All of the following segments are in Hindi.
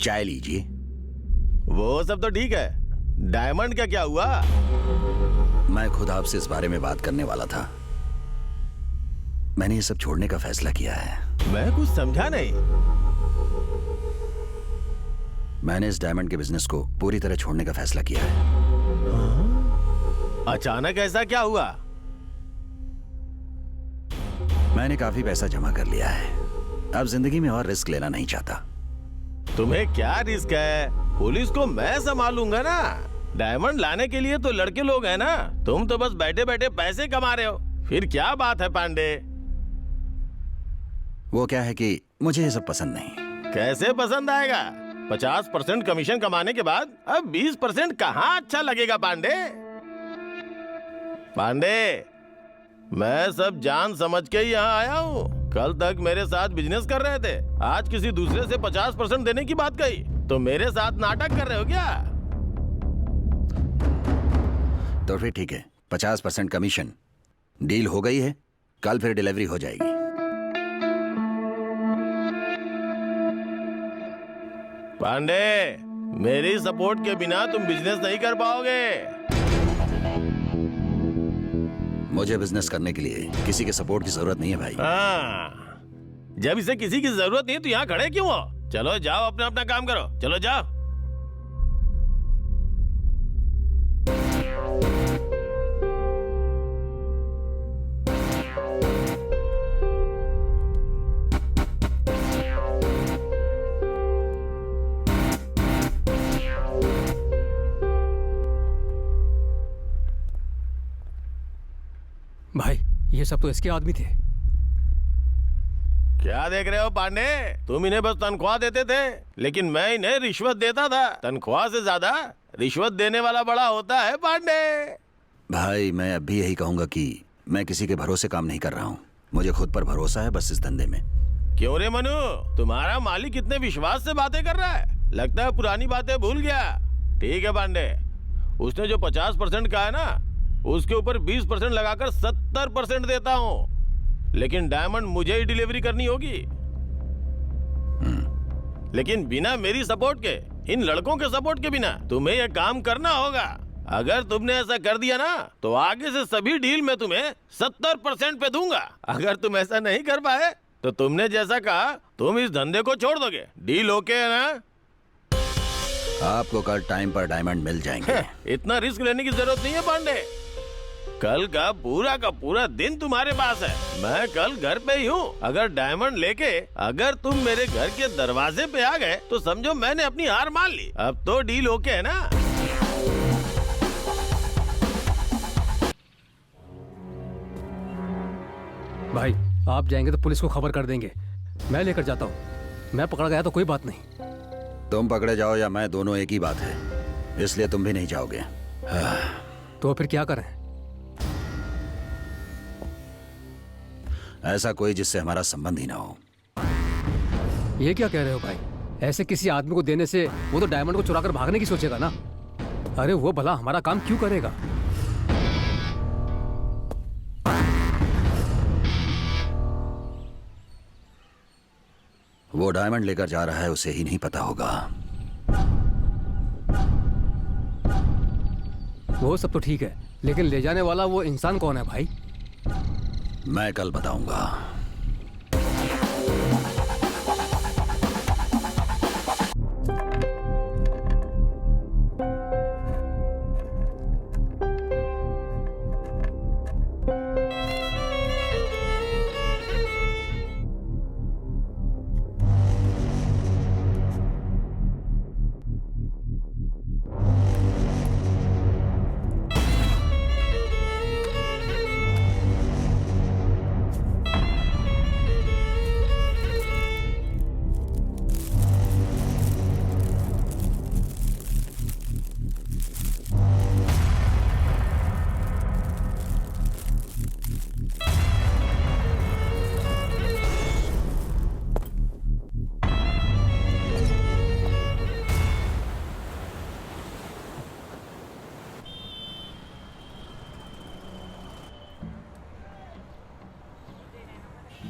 चाय लीजिए। वो सब तो ठीक है, डायमंड का क्या हुआ? मैं खुद आपसे इस बारे में बात करने वाला था। मैंने ये सब छोड़ने का फैसला किया है। मैं कुछ समझा नहीं। मैंने इस डायमंड के बिजनेस को पूरी तरह छोड़ने का फैसला किया है। अचानक ऐसा क्या हुआ? मैंने काफी पैसा जमा कर लिया है। अब जिंदगी में और रिस्क लेना नहीं चाहता। तुम्हें क्या रिस्क है? पुलिस को मैं संभालूंगा ना। डायमंड लाने के लिए तो लड़के लोग हैं ना। तुम तो बस बैठे बैठे पैसे कमा रहे हो। फिर क्या बात है पांडे? वो क्या है कि मुझे ये सब पसंद नहीं। कैसे पसंद आएगा? 50% कमीशन कमाने के बाद अब 20% कहाँ अच्छा लगेगा पांडे? पांडे, मैं सब जान समझ के ही यहाँ आया हूँ। कल तक मेरे साथ बिजनेस कर रहे थे, आज किसी दूसरे से 50% देने की बात कही। तो मेरे साथ नाटक कर रहे हो क्या? तो फिर ठीक है, 50% कमीशन डील हो गई है। कल फिर डिलीवरी हो जाएगी। पांडे, मेरी सपोर्ट के बिना तुम बिजनेस नहीं कर पाओगे। मुझे बिजनेस करने के लिए किसी के सपोर्ट की जरूरत नहीं है भाई। हाँ, जब इसे किसी की जरूरत नहीं तो यहाँ खड़े क्यों हो? चलो जाओ, अपना अपना काम करो। चलो जाओ। भाई, ये सब तो इसके आदमी थे। क्या देख रहे हो पांडे? तुम इन्हें बस तनख्वाह देते थे, लेकिन मैं इन्हें रिश्वत देता था। तनख्वाह से ज्यादा रिश्वत देने वाला बड़ा होता है पांडे। भाई, मैं अब भी यही कहूंगा कि मैं किसी के भरोसे काम नहीं कर रहा हूँ। मुझे खुद पर भरोसा है बस इस धंधे में। क्यों रे मनु, तुम्हारा मालिक कितने विश्वास से बातें कर रहा है। लगता है पुरानी बातें भूल गया। ठीक है पांडे, उसने जो 50% कहा है ना, उसके ऊपर 20% लगाकर 70% देता हूँ। लेकिन डायमंड मुझे ही डिलीवरी करनी होगी। लेकिन बिना मेरी सपोर्ट के, इन लड़कों के सपोर्ट के बिना तुम्हें यह काम करना होगा। अगर तुमने ऐसा कर दिया ना, तो आगे से सभी डील में तुम्हें 70% पे दूंगा। अगर तुम ऐसा नहीं कर पाए तो तुमने जैसा कहा, तुम इस धंधे को छोड़ दोगे। डील ओके है ना? आपको कल टाइम पर डायमंड मिल जाएंगे। इतना रिस्क लेने की जरूरत नहीं है पांडे। कल का पूरा दिन तुम्हारे पास है। मैं कल घर पे ही हूँ। अगर डायमंड लेके अगर तुम मेरे घर के दरवाजे पे आ गए तो समझो मैंने अपनी हार मान ली। अब तो डील ओके है ना? भाई, आप जाएंगे तो पुलिस को खबर कर देंगे। मैं लेकर जाता हूँ। मैं पकड़ा गया तो कोई बात नहीं। तुम पकड़े जाओ या मैं, दोनों एक ही बात है। इसलिए तुम भी नहीं जाओगे। तो फिर क्या करें? ऐसा कोई जिससे हमारा संबंध ही ना हो। ये क्या कह रहे हो भाई? ऐसे किसी आदमी को देने से वो तो डायमंड को चुराकर भागने की सोचेगा ना। अरे वो भला हमारा काम क्यों करेगा? वो डायमंड लेकर जा रहा है, उसे ही नहीं पता होगा। वो सब तो ठीक है, लेकिन ले जाने वाला वो इंसान कौन है भाई? मैं कल बताऊंगा।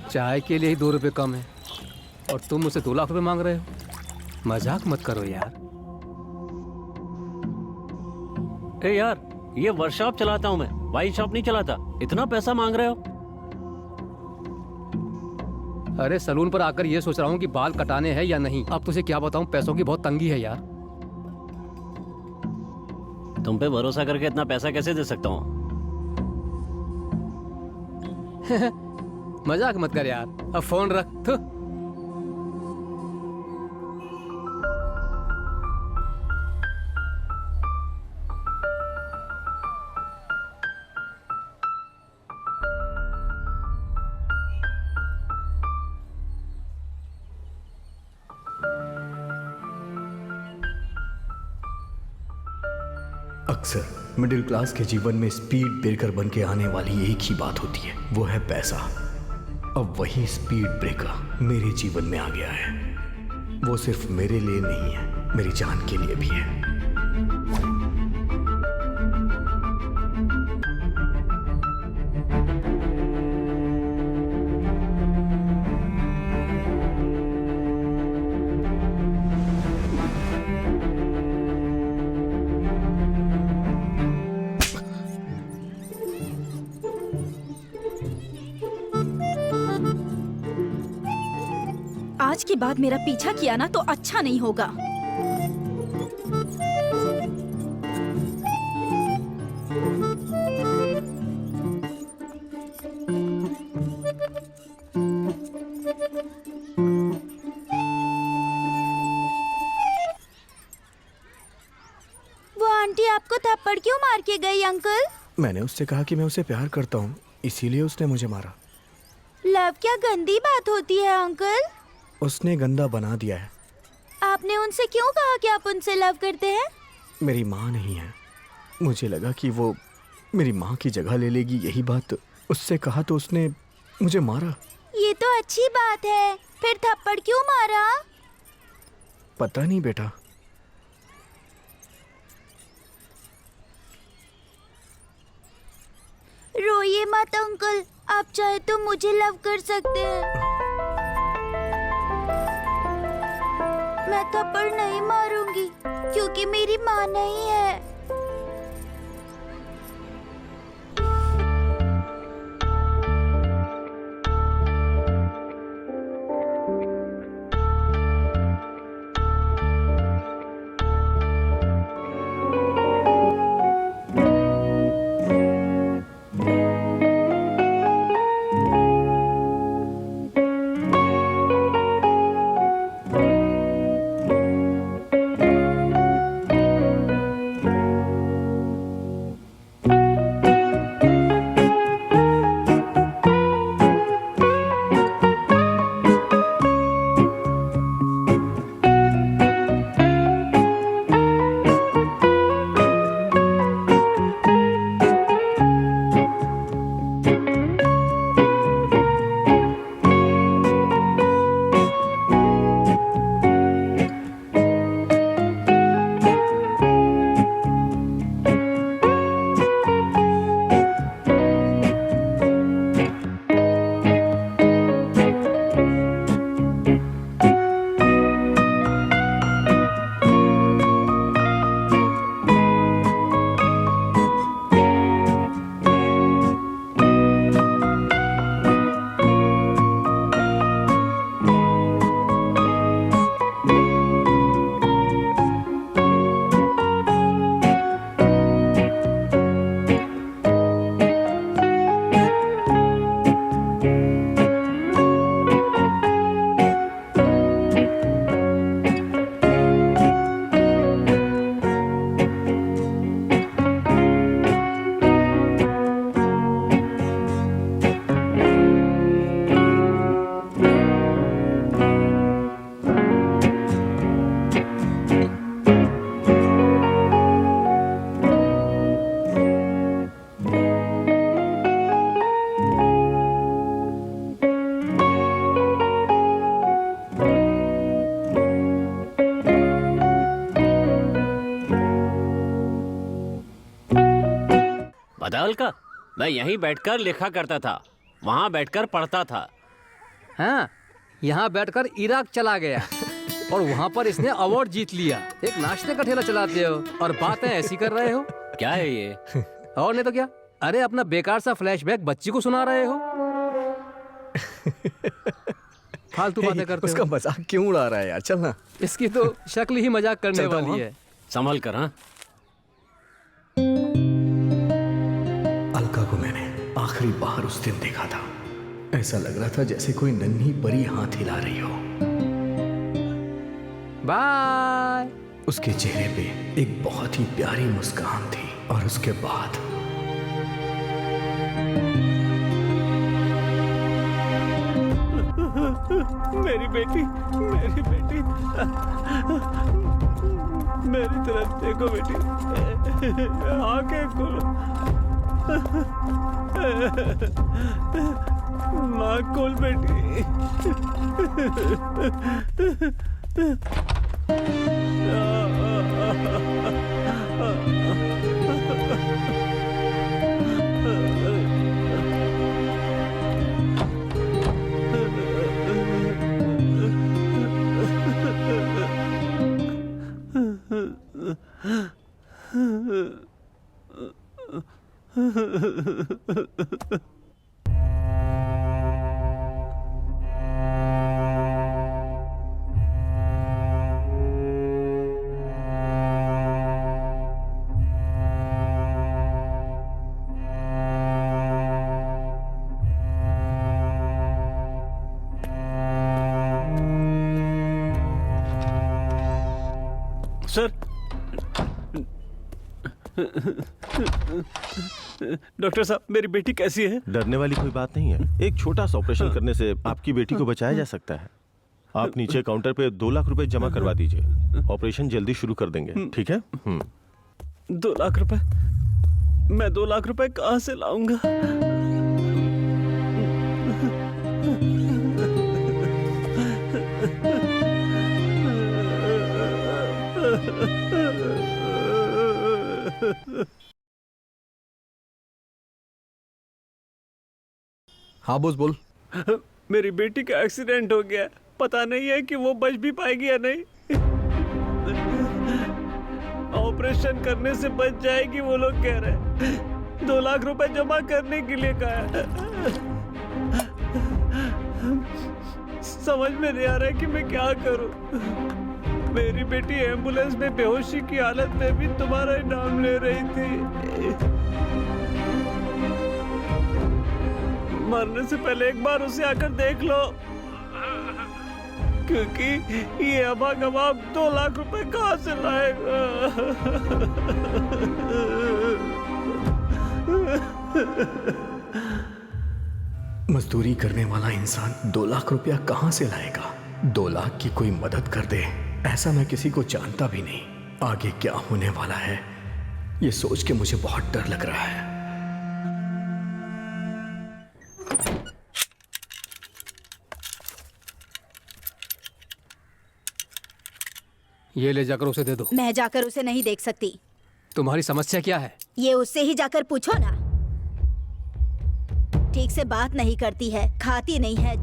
चाय के लिए ही 2 रुपए कम है और तुम मुझसे 2 लाख रुपए मांग रहे हो। मजाक मत करो यार। ए यार, ये वर्कशॉप चलाता हूँ मैं, वाइन शॉप नहीं चलाता। इतना पैसा मांग रहे हो? अरे सलून पर आकर ये सोच रहा हूँ कि बाल कटाने हैं या नहीं। अब तुझे क्या बताऊँ, पैसों की बहुत तंगी है यार। तुम पे भरोसा करके इतना पैसा कैसे दे सकता हूँ? मजाक मत कर यार, अब फोन रख। थू। अक्सर मिडिल क्लास के जीवन में स्पीड ब्रेकर बन के आने वाली एक ही बात होती है, वो है पैसा। अब वही स्पीड ब्रेकर मेरे जीवन में आ गया है। वो सिर्फ मेरे लिए नहीं है, मेरी जान के लिए भी है। आज के बाद मेरा पीछा किया ना तो अच्छा नहीं होगा। वो आंटी आपको थप्पड़ क्यों मार के गई अंकल? मैंने उससे कहा कि मैं उसे प्यार करता हूँ, इसीलिए उसने मुझे मारा। लव क्या गंदी बात होती है अंकल? उसने गंदा बना दिया है। आपने उनसे क्यों कहा कि आप उनसे लव करते हैं? मेरी माँ नहीं है, मुझे लगा कि वो मेरी माँ की जगह ले लेगी। यही बात उससे कहा तो उसने मुझे मारा। ये तो अच्छी बात है, फिर थप्पड़ क्यों मारा? पता नहीं बेटा। रोइए मत अंकल, आप चाहे तो मुझे लव कर सकते हैं। मैं थप्पड़ नहीं मारूंगी क्योंकि मेरी माँ नहीं है। बदल का मैं यहीं बैठकर लिखा करता था, वहां बैठकर पढ़ता था। हाँ, यहाँ बैठकर इराक चला गया। और वहाँ पर इसने अवार्ड जीत लिया। एक नाश्ते का ठेला चलाते हो और बातें ऐसी कर रहे हो। क्या है ये? और नहीं तो क्या, अरे अपना बेकार सा फ्लैशबैक बच्ची को सुना रहे हो। फालतू बातें करते उसका हो। मजाक क्यों उड़ा रहा है यार, चल ना। इसकी तो शक्ल ही मजाक करने चलता हूँ, वाली हाँ? है। संभल कर। हाँ, अलका को मैंने आखिरी बार उस दिन देखा था। ऐसा लग रहा था जैसे कोई नन्ही परी हाथ हिला रही हो। बाय। उसके चेहरे पे एक बहुत ही प्यारी मुस्कान थी और उसके बाद मेरी बेटी, मेरी बेटी, मेरी तरफ देखो बेटी, आंखें खोलो, माँ खोल बेटी। सर, डॉक्टर साहब, मेरी बेटी कैसी है? डरने वाली कोई बात नहीं है। एक छोटा सा ऑपरेशन करने से आपकी बेटी को बचाया जा सकता है। आप नीचे काउंटर पे 2 लाख रुपए जमा करवा दीजिए। ऑपरेशन जल्दी शुरू कर देंगे, ठीक है? 2 लाख रुपए? मैं 2 लाख रुपए कहाँ से लाऊंगा? हाँ बोस बोल। मेरी बेटी का एक्सीडेंट हो गया, पता नहीं है कि वो बच भी पाएगी या नहीं। ऑपरेशन करने से बच जाएगी वो लोग कह रहे। 2 लाख रुपए जमा करने के लिए कहा है। समझ में नहीं आ रहा है कि मैं क्या करूं। मेरी बेटी एम्बुलेंस में बेहोशी की हालत में भी तुम्हारा ही नाम ले रही थी। मरने से पहले एक बार उसे आकर देख लो, क्योंकि ये अबा गवाब 2 लाख रुपए कहाँ से लाएगा। मजदूरी करने वाला इंसान 2 लाख रुपया कहाँ से लाएगा? 2 लाख की कोई मदद कर दे, ऐसा मैं किसी को जानता भी नहीं। आगे क्या होने वाला है ये सोच के मुझे बहुत डर लग रहा है। ये ले जाकर उसे दे दो। मैं जाकर उसे नहीं देख सकती। तुम्हारी समस्या क्या है? ये उससे ही जाकर पूछो ना। ठीक से बात नहीं करती है, खाती नहीं है,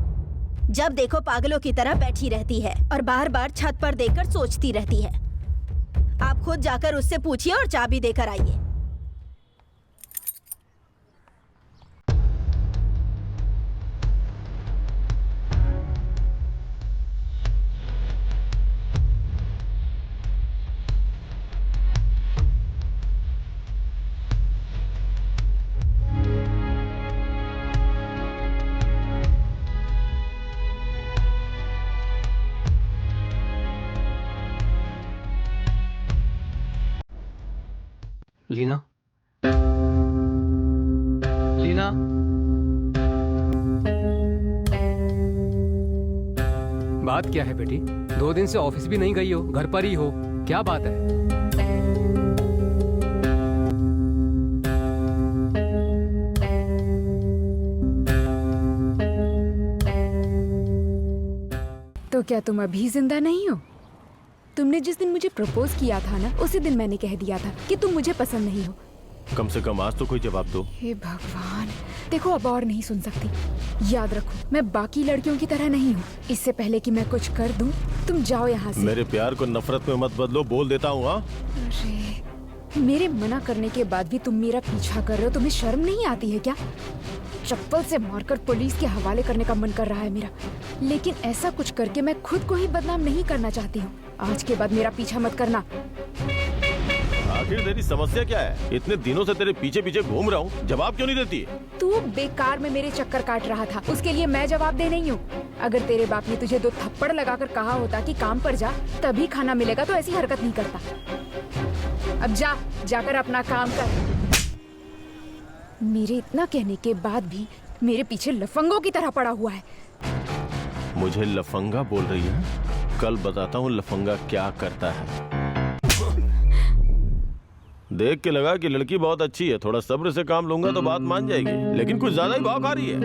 जब देखो पागलों की तरह बैठी रहती है और बार बार छत पर देखकर सोचती रहती है। आप खुद जाकर उससे पूछिए और चाबी देकर आइए। लीना, लीना, बात क्या है बेटी? 2 दिन से ऑफिस भी नहीं गई हो, घर पर ही हो, क्या बात है? तो क्या तुम अभी जिंदा नहीं हो? तुमने जिस दिन मुझे प्रपोज किया था ना, उसी दिन मैंने कह दिया था कि तुम मुझे पसंद नहीं हो। कम से कम आज तो कोई जवाब दो। हे भगवान, देखो अब और नहीं सुन सकती। याद रखो, मैं बाकी लड़कियों की तरह नहीं हूँ। इससे पहले कि मैं कुछ कर दूँ, तुम जाओ यहाँ से। मेरे प्यार को नफरत में मत बदलो, बोल देता हूँ। हाँ, अरे, मेरे मना करने के बाद भी तुम मेरा पीछा कर रहे हो। तुम्हें शर्म नहीं आती है क्या? चप्पल से मारकर पुलिस के हवाले करने का मन कर रहा है मेरा, लेकिन ऐसा कुछ करके मैं खुद को ही बदनाम नहीं करना चाहती हूँ। आज के बाद मेरा पीछा मत करना। आखिर तेरी समस्या क्या है? इतने दिनों से तेरे पीछे पीछे घूम रहा हूँ, जवाब क्यों नहीं देती? तू बेकार में मेरे चक्कर काट रहा था, उसके लिए मैं जवाब दे नहीं हूँ। अगर तेरे बाप ने तुझे 2 थप्पड़ लगाकर कहा होता कि काम पर जा तभी खाना मिलेगा, तो ऐसी हरकत नहीं करता। अब जाकर अपना काम कर। मेरे इतना कहने के बाद भी मेरे पीछे लफंगों की तरह पड़ा हुआ है। मुझे लफंगा बोल रही है? कल बताता हूँ लफंगा क्या करता है। देख के लगा कि लड़की बहुत अच्छी है, थोड़ा सब्र से काम लूंगा तो बात मान जाएगी, लेकिन कुछ ज्यादा ही भाव खा रही है।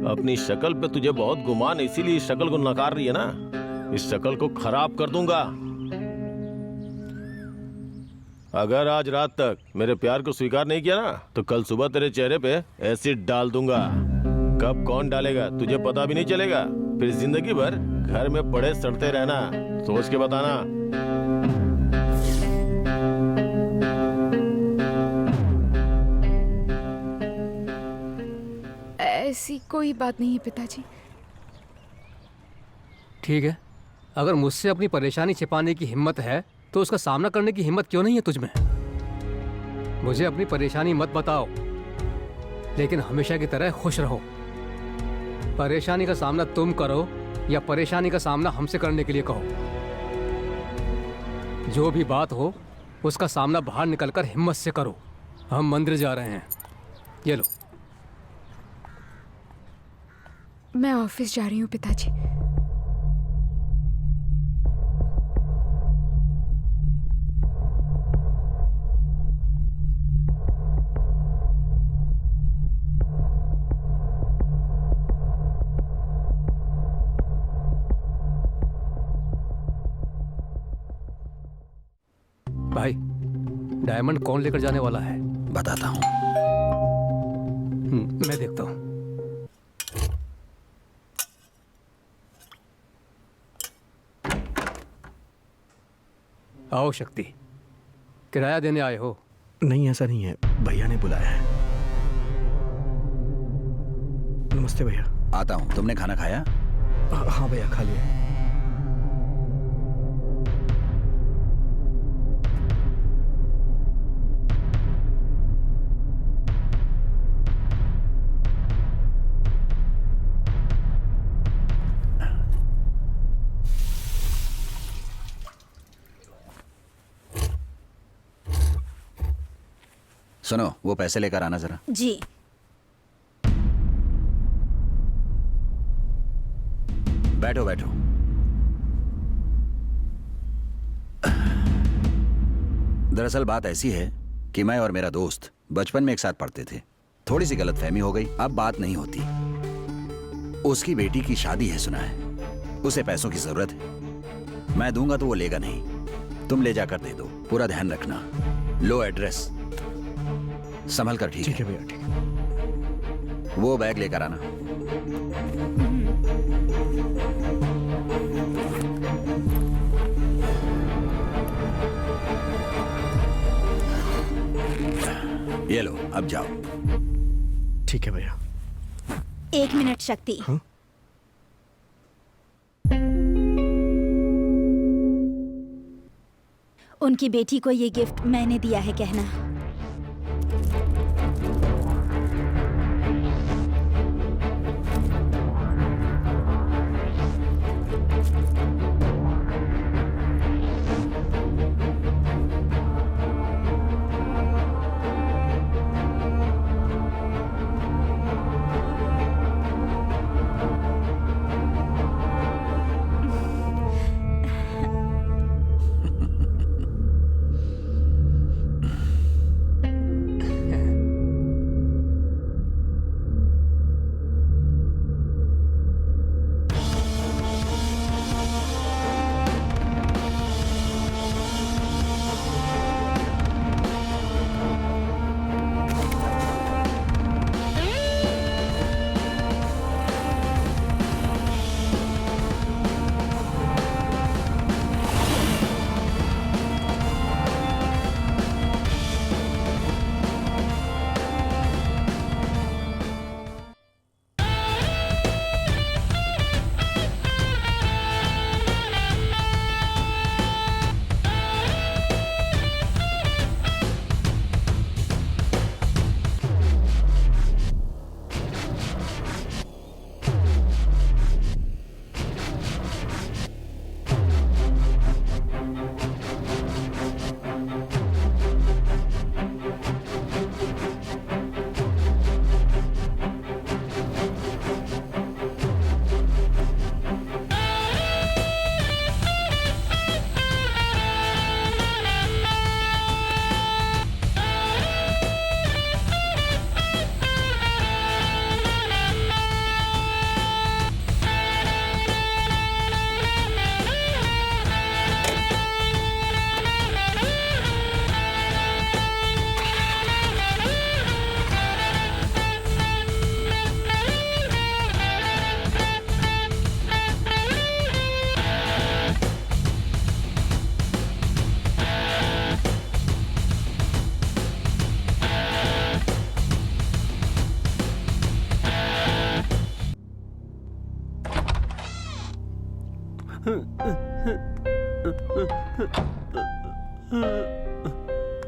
अपनी शक्ल पे तुझे बहुत गुमान है, इसीलिए इस शक्ल को नकार रही है ना। इस शक्ल को खराब कर दूंगा। अगर आज रात तक मेरे प्यार को स्वीकार नहीं किया ना, तो कल सुबह तेरे चेहरे पे एसिड डाल दूंगा। कब कौन डालेगा तुझे पता भी नहीं चलेगा, फिर जिंदगी भर घर में पड़े सड़ते रहना। सोच के बताना। ऐसी कोई बात नहीं है पिताजी। ठीक है, अगर मुझसे अपनी परेशानी छिपाने की हिम्मत है तो उसका सामना करने की हिम्मत क्यों नहीं है तुझ में? मुझे अपनी परेशानी मत बताओ, लेकिन हमेशा की तरह खुश रहो। परेशानी का सामना तुम करो या परेशानी का सामना हमसे करने के लिए कहो। जो भी बात हो उसका सामना बाहर निकलकर हिम्मत से करो। हम मंदिर जा रहे हैं, ये लो। मैं ऑफिस जा रही हूँ पिताजी। भाई, डायमंड कौन लेकर जाने वाला है? बताता हूँ। मैं देखता हूँ। आओ शक्ति, किराया देने आए हो? नहीं, ऐसा नहीं है, भैया ने बुलाया है। नमस्ते भैया। आता हूँ। तुमने खाना खाया? हाँ भैया, खा लिया। सुनो, वो पैसे लेकर आना जरा। जी। बैठो बैठो। दरअसल बात ऐसी है कि मैं और मेरा दोस्त बचपन में एक साथ पढ़ते थे। थोड़ी सी गलतफहमी हो गई, अब बात नहीं होती। उसकी बेटी की शादी है सुना है, उसे पैसों की जरूरत है। मैं दूंगा तो वो लेगा नहीं, तुम ले जाकर दे दो। पूरा ध्यान रखना। लो एड्रेस, संभल कर। ठीक है भैया, ठीक है। वो बैग लेकर आना। ये लो, अब जाओ। ठीक है भैया। 1 मिनट शक्ति। हाँ? उनकी बेटी को ये गिफ्ट मैंने दिया है कहना।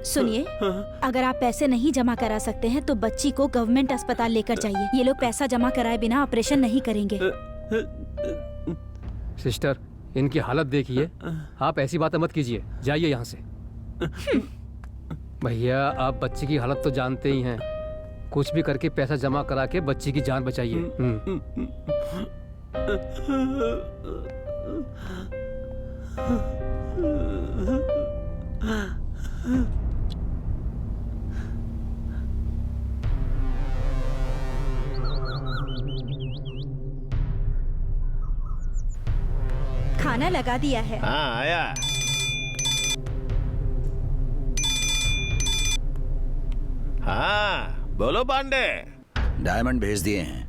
सुनिए, अगर आप पैसे नहीं जमा करा सकते हैं तो बच्ची को गवर्नमेंट अस्पताल लेकर जाइए। ये लोग पैसा जमा कराए बिना ऑपरेशन नहीं करेंगे। सिस्टर, इनकी हालत देखिए। आप ऐसी बातें मत कीजिए, जाइए यहाँ से। भैया, आप बच्ची की हालत तो जानते ही हैं। कुछ भी करके पैसा जमा करा के बच्ची की जान बचाइए। खाना लगा दिया है। हाँ आया। हाँ बोलो पांडे। डायमंड भेज दिए हैं,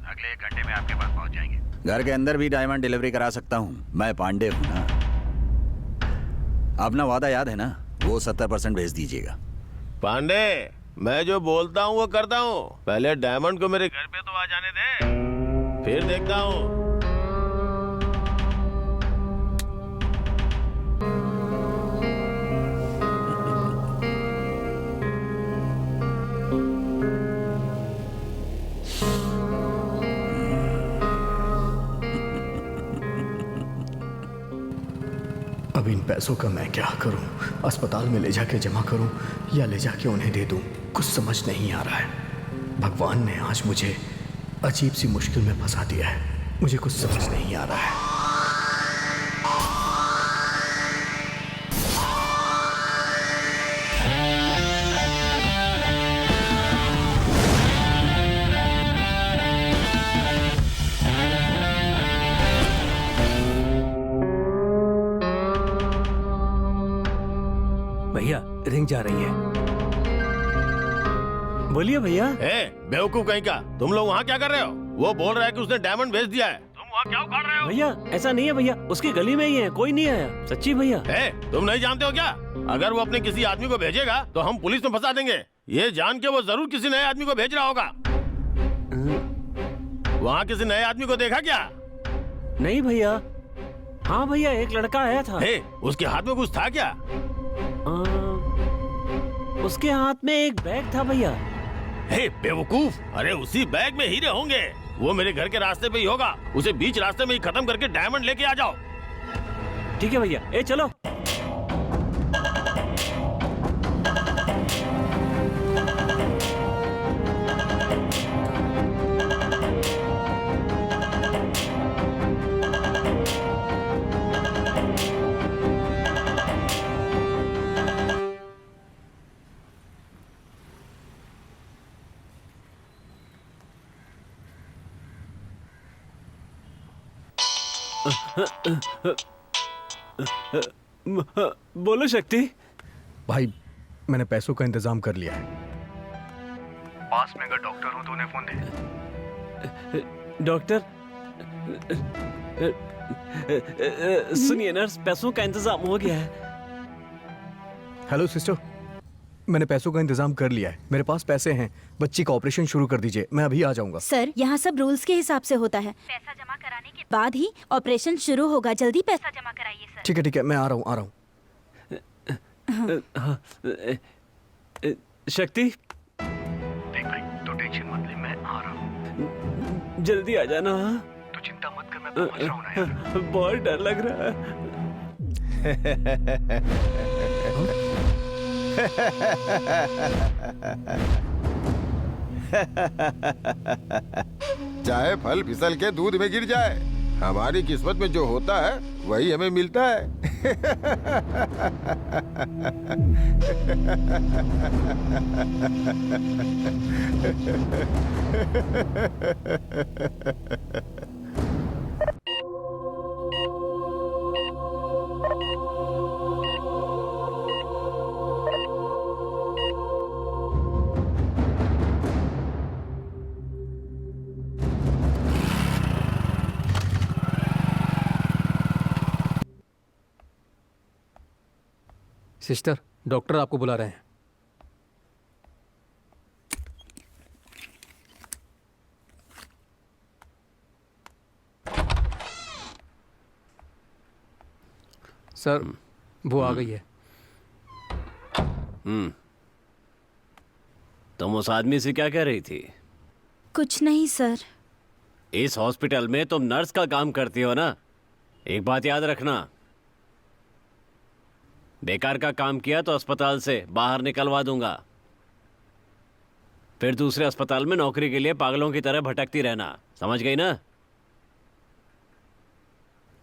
अगले 1 घंटे में आपके पास पहुंच जाएंगे। घर के अंदर भी डायमंड डिलीवरी करा सकता हूँ, मैं पांडे हूँ ना। अपना वादा याद है ना, वो 70% भेज दीजिएगा। पांडे, मैं जो बोलता हूँ वो करता हूँ। पहले डायमंड को मेरे घर पे तो आ जाने दे, फिर देखता हूँ। अब इन पैसों का मैं क्या करूं? अस्पताल में ले जाके जमा करूं या ले जाके उन्हें दे दूं? कुछ समझ नहीं आ रहा है। भगवान ने आज मुझे अजीब सी मुश्किल में फंसा दिया है। मुझे कुछ समझ नहीं आ रहा है। भैया, रिंग जा रही है। बोलिए भैया। ए, बेवकूफ कहीं का, तुम लोग वहाँ क्या कर रहे हो? वो बोल रहा है कि उसने डायमंड भेज दिया है, तुम वहाँ क्या उखाड़ रहे हो? भैया ऐसा नहीं है भैया, उसकी गली में ही है, कोई नहीं आया। सच्ची भैया। ए, तुम नहीं जानते हो क्या? अगर वो अपने किसी आदमी को भेजेगा तो हम पुलिस में फंसा देंगे। ये जान के वो जरूर किसी नए आदमी को भेज रहा होगा। वहाँ किसी नए आदमी को देखा क्या? नहीं भैया। हाँ भैया, एक लड़का आया था। ए, उसके हाथ में कुछ था क्या? उसके हाथ में एक बैग था भैया। हे बेवकूफ, अरे उसी बैग में हीरे होंगे। वो मेरे घर के रास्ते पे ही होगा। उसे बीच रास्ते में ही खत्म करके डायमंड लेके आ जाओ। ठीक है भैया, ए चलो। बोलो शक्ति। भाई, मैंने पैसों का इंतजाम कर लिया है। पास में अगर डॉक्टर हो तो उन्हें फोन दे। डॉक्टर, सुनिए नर्स, पैसों का इंतजाम हो गया है। हेलो सिस्टर, मैंने पैसों का इंतजाम कर लिया है। मेरे पास पैसे हैं। बच्ची का ऑपरेशन शुरू कर दीजिए, मैं अभी आ जाऊंगा। सर, यहाँ सब रूल्स के हिसाब से होता है। पैसा जमा कराने के बाद ही ऑपरेशन शुरू होगा। जल्दी पैसा जमा कराइए सर। ठीक है, मैं आ रहा हूँ। शक्ति, देख भाई, तो टेंशन मत ले, मैं आ रहा हूँ। जल्दी आ जाना। तो चिंता मत कर, मैं पहुंच रहा हूँ ना यार। बहुत डर लग रहा है। चाहे फल फिसल के दूध में गिर जाए, हमारी किस्मत में जो होता है वही हमें मिलता है। सिस्टर, डॉक्टर आपको बुला रहे हैं। सर, वो आ गई है। तुम उस आदमी से क्या कह रही थी? कुछ नहीं सर। इस हॉस्पिटल में तुम नर्स का काम करती हो ना? एक बात याद रखना, बेकार का काम किया तो अस्पताल से बाहर निकलवा दूंगा। फिर दूसरे अस्पताल में नौकरी के लिए पागलों की तरह भटकती रहना, समझ गई ना?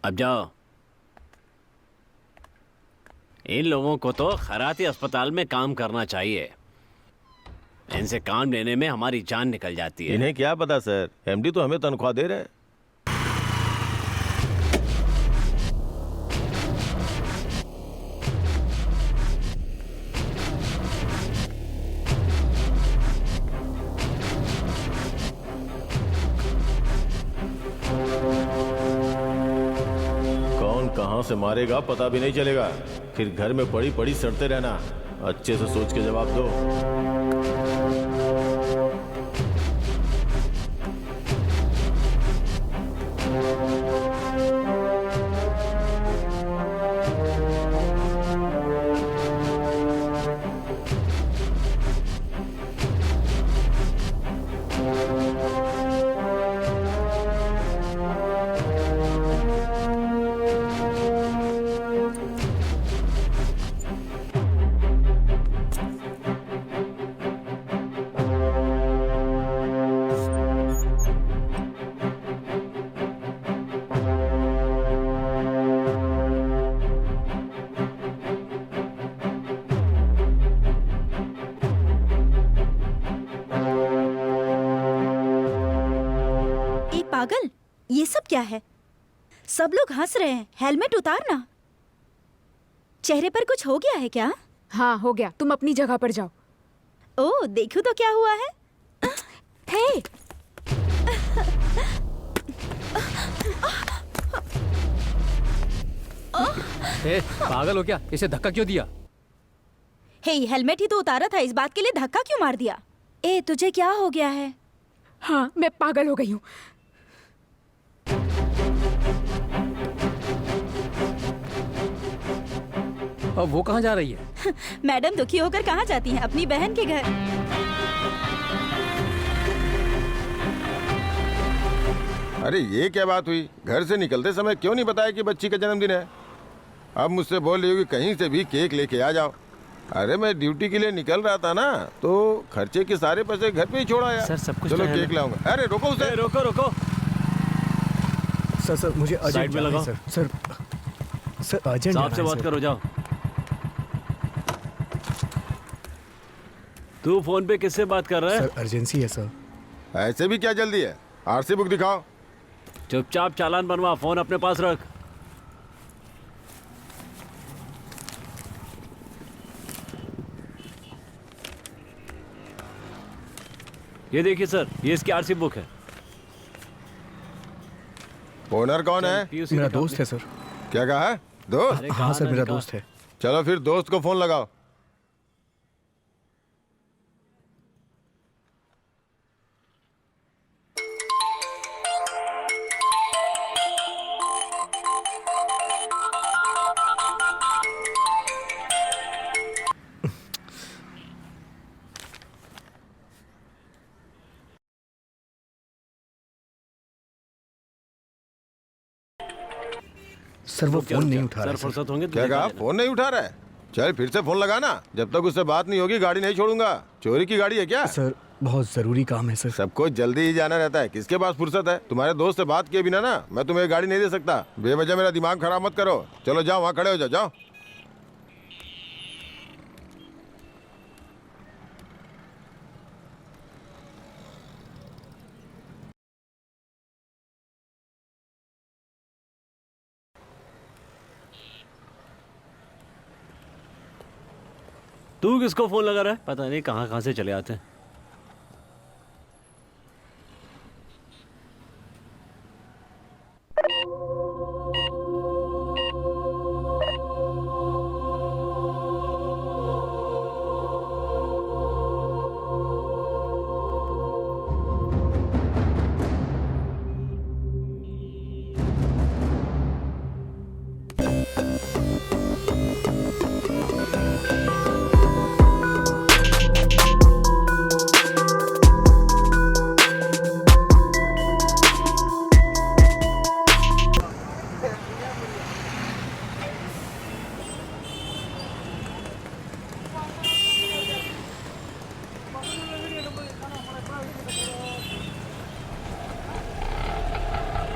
अब जाओ। इन लोगों को तो खराती अस्पताल में काम करना चाहिए। इनसे काम लेने में हमारी जान निकल जाती है। इन्हें क्या पता सर, एमडी तो हमें तनख्वाह दे रहे हैं। कौन कहां से मारेगा पता भी नहीं चलेगा, फिर घर में पड़ी पड़ी सड़ते रहना। अच्छे से सोच के जवाब दो। पागल, ये सब क्या है? सब लोग हंस रहे हैं। हेलमेट उतारना। चेहरे पर कुछ हो गया है क्या? हाँ हो गया, तुम अपनी जगह पर जाओ। ओह, देखूं तो क्या हुआ है? हे पागल हो क्या? इसे धक्का क्यों दिया? हे, हेलमेट ही तो उतारा था, इस बात के लिए धक्का क्यों मार दिया? ए, तुझे क्या हो गया है? हाँ, मैं पागल हो गई हूँ। अब वो कहाँ जा रही है? मैडम दुखी होकर कहाँ जाती हैं? अपनी बहन के घर। अरे ये क्या बात हुई? घर से निकलते समय क्यों नहीं बताया कि बच्ची का जन्मदिन है? अब मुझसे बोल रही हो कि कहीं से भी केक लेके आ जाओ। अरे मैं ड्यूटी के लिए निकल रहा था ना, तो खर्चे के सारे पैसे घर पे ही छोड़ आया। सर, सब कुछ चलो तो है केक ना? लाऊंगा। अरे रोको उसे। रोको रोको। सर मुझे साइड अर्जेंट में जाना है, लगाओ। सर अर्जेंट साहब से जाना है, बात सर। करो, जाओ। तू फोन पे किससे बात कर रहा है? सर अर्जेंसी है सर। ऐसे भी क्या जल्दी है? आरसी बुक दिखाओ। चुपचाप चालान बनवा, फोन अपने पास रख। ये देखिए सर, ये इसकी आरसी बुक है। ओनर कौन है? PUC मेरा दिखा दोस्त है सर। क्या कहा है? दोस्त? अरे हाँ कहा सर, ना, मेरा कहा। दोस्त है। चलो फिर दोस्त को फोन लगाओ। सर वो फोन नहीं उठा रहा सर है, सर। फुर्सत होंगे तो क्या दिखा कहा? देना। फोन नहीं उठा रहा है? चल फिर से फोन लगाना। जब तक उससे बात नहीं होगी गाड़ी नहीं छोड़ूंगा। चोरी की गाड़ी है क्या? सर बहुत जरूरी काम है सर। सबको जल्दी ही जाना रहता है, किसके पास फुर्सत है? तुम्हारे दोस्त से बात किए बिना ना मैं तुम्हें गाड़ी नहीं दे सकता। बेवजह मेरा दिमाग खराब मत करो। चलो जाओ, वहाँ खड़े हो जाओ, जाओ। तू किसको फोन लगा रहा है? पता नहीं कहाँ कहाँ से चले आते हैं।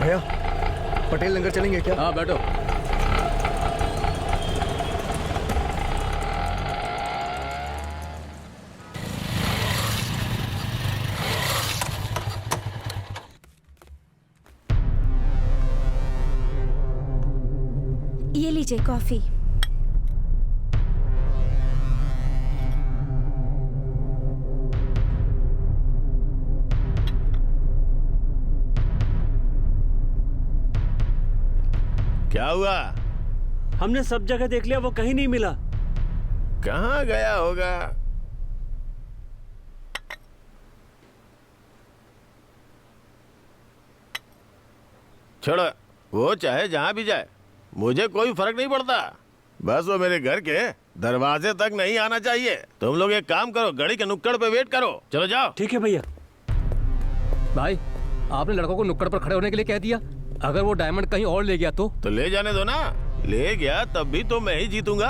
भैया पटेल नगर चलेंगे क्या? हाँ बैठो। ये लीजिए कॉफी। क्या हुआ? हमने सब जगह देख लिया, वो कहीं नहीं मिला। कहाँ गया होगा? छोड़ो, वो चाहे जहां भी जाए, मुझे कोई फर्क नहीं पड़ता। बस वो मेरे घर के दरवाजे तक नहीं आना चाहिए। तुम लोग एक काम करो, गड़ी के नुक्कड़ पे वेट करो। चलो जाओ। ठीक है भैया। भाई आपने लड़कों को नुक्कड़ पर खड़े होने के लिए कह दिया, अगर वो डायमंड कहीं और ले गया तो ले जाने दो ना। ले गया तब भी तो मैं ही जीतूंगा।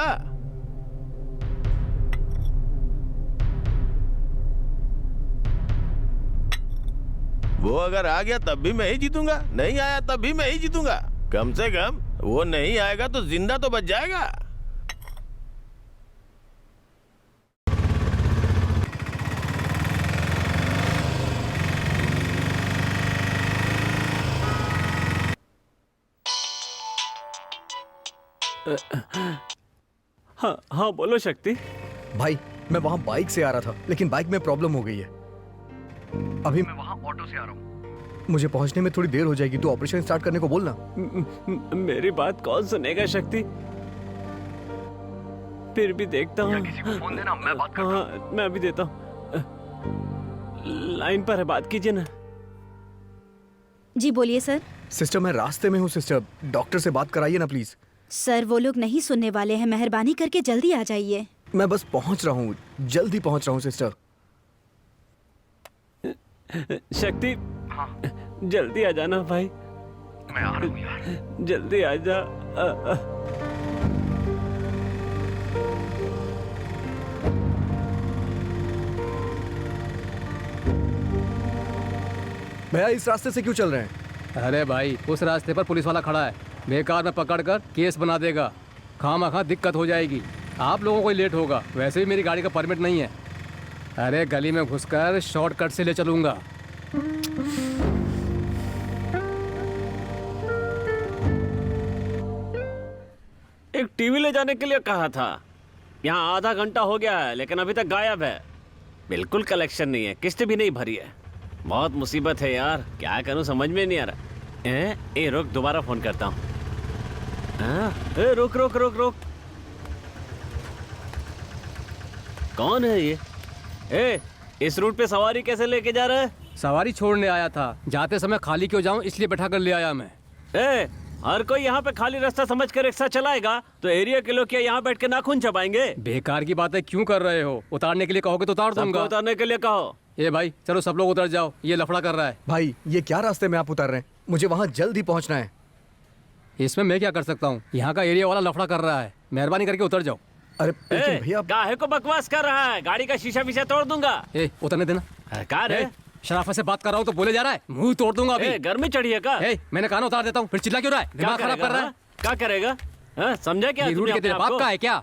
वो अगर आ गया तब भी मैं ही जीतूंगा, नहीं आया तब भी मैं ही जीतूंगा। कम से कम वो नहीं आएगा तो जिंदा तो बच जाएगा। हाँ हाँ बोलो शक्ति। भाई मैं वहां बाइक से आ रहा था, लेकिन बाइक में प्रॉब्लम हो गई है। अभी मैं वहां ऑटो से आ रहा हूँ, मुझे पहुंचने में थोड़ी देर हो जाएगी। तो ऑपरेशन स्टार्ट करने को बोलना। मेरी बात कौन सुनेगा शक्ति? फिर भी देखता हूँ। किसी को फोन देना, मैं बात करता हूँ। हाँ मैं अभी देता हूँ। लाइन पर है, बात कीजिए ना। जी बोलिए सर। सिस्टर मैं रास्ते में हूँ सिस्टर, डॉक्टर से बात कराइए ना प्लीज। सर वो लोग नहीं सुनने वाले हैं, मेहरबानी करके जल्दी आ जाइए। मैं बस पहुंच रहा हूँ, जल्दी पहुंच रहा हूँ सिस्टर। शक्ति जल्दी आ जाना भाई। मैं आ रहा हूँ यार। जल्दी आ जा। भैया इस रास्ते से क्यों चल रहे हैं? अरे भाई उस रास्ते पर पुलिस वाला खड़ा है, बेकार में पकड़कर केस बना देगा, खामखा दिक्कत हो जाएगी। आप लोगों को ही लेट होगा, वैसे भी मेरी गाड़ी का परमिट नहीं है। अरे गली में घुसकर शॉर्टकट से ले चलूंगा। एक टीवी ले जाने के लिए कहा था, यहाँ आधा घंटा हो गया है लेकिन अभी तक गायब है। बिल्कुल कलेक्शन नहीं है, किस्त भी नहीं भरी है। बहुत मुसीबत है यार, क्या करूं समझ में नहीं आ रहा। ए रुक, दोबारा फोन करता हूँ। ए रुक रुक रुक रुक, कौन है ये? ए इस रूट पे सवारी कैसे लेके जा रहा है? सवारी छोड़ने आया था, जाते समय खाली क्यों जाऊं इसलिए बैठा कर ले आया मैं। ए हर कोई यहाँ पे खाली रास्ता समझ कर रिक्शा चलाएगा तो एरिया के लोग क्या यहाँ बैठ के नाखून चबाएंगे? बेकार की बातें क्यों कर रहे हो? उतारने के लिए कहोगे तो उतार दूंगा। उतारने के लिए कहो। ए भाई चलो सब लोग उतर जाओ, ये लफड़ा कर रहा है। भाई ये क्या रास्ते में आप उतर रहे हैं? मुझे वहां जल्द ही पहुंचना है। इसमें मैं क्या कर सकता हूँ? यहाँ का एरिया वाला लफड़ा कर रहा है, मेहरबानी करके उतर जाओ। अरे लेकिन भैया काहे को बकवास कर रहा है? गाड़ी का शीशा विशा तोड़ दूंगा। ए उतरने देना। कार है, शराफत से बात कर रहा हूँ तो बोले जा रहा है, मुंह तोड़ दूंगा अभी। गर्मी चढ़ी है का? मैंने कहा ना उतार देता हूँ, फिर चिल्ला क्यों रहा है? दिमाग खराब कर रहा है। क्या करेगा? समझा क्या? ये रूट के तेरे बाप का है क्या?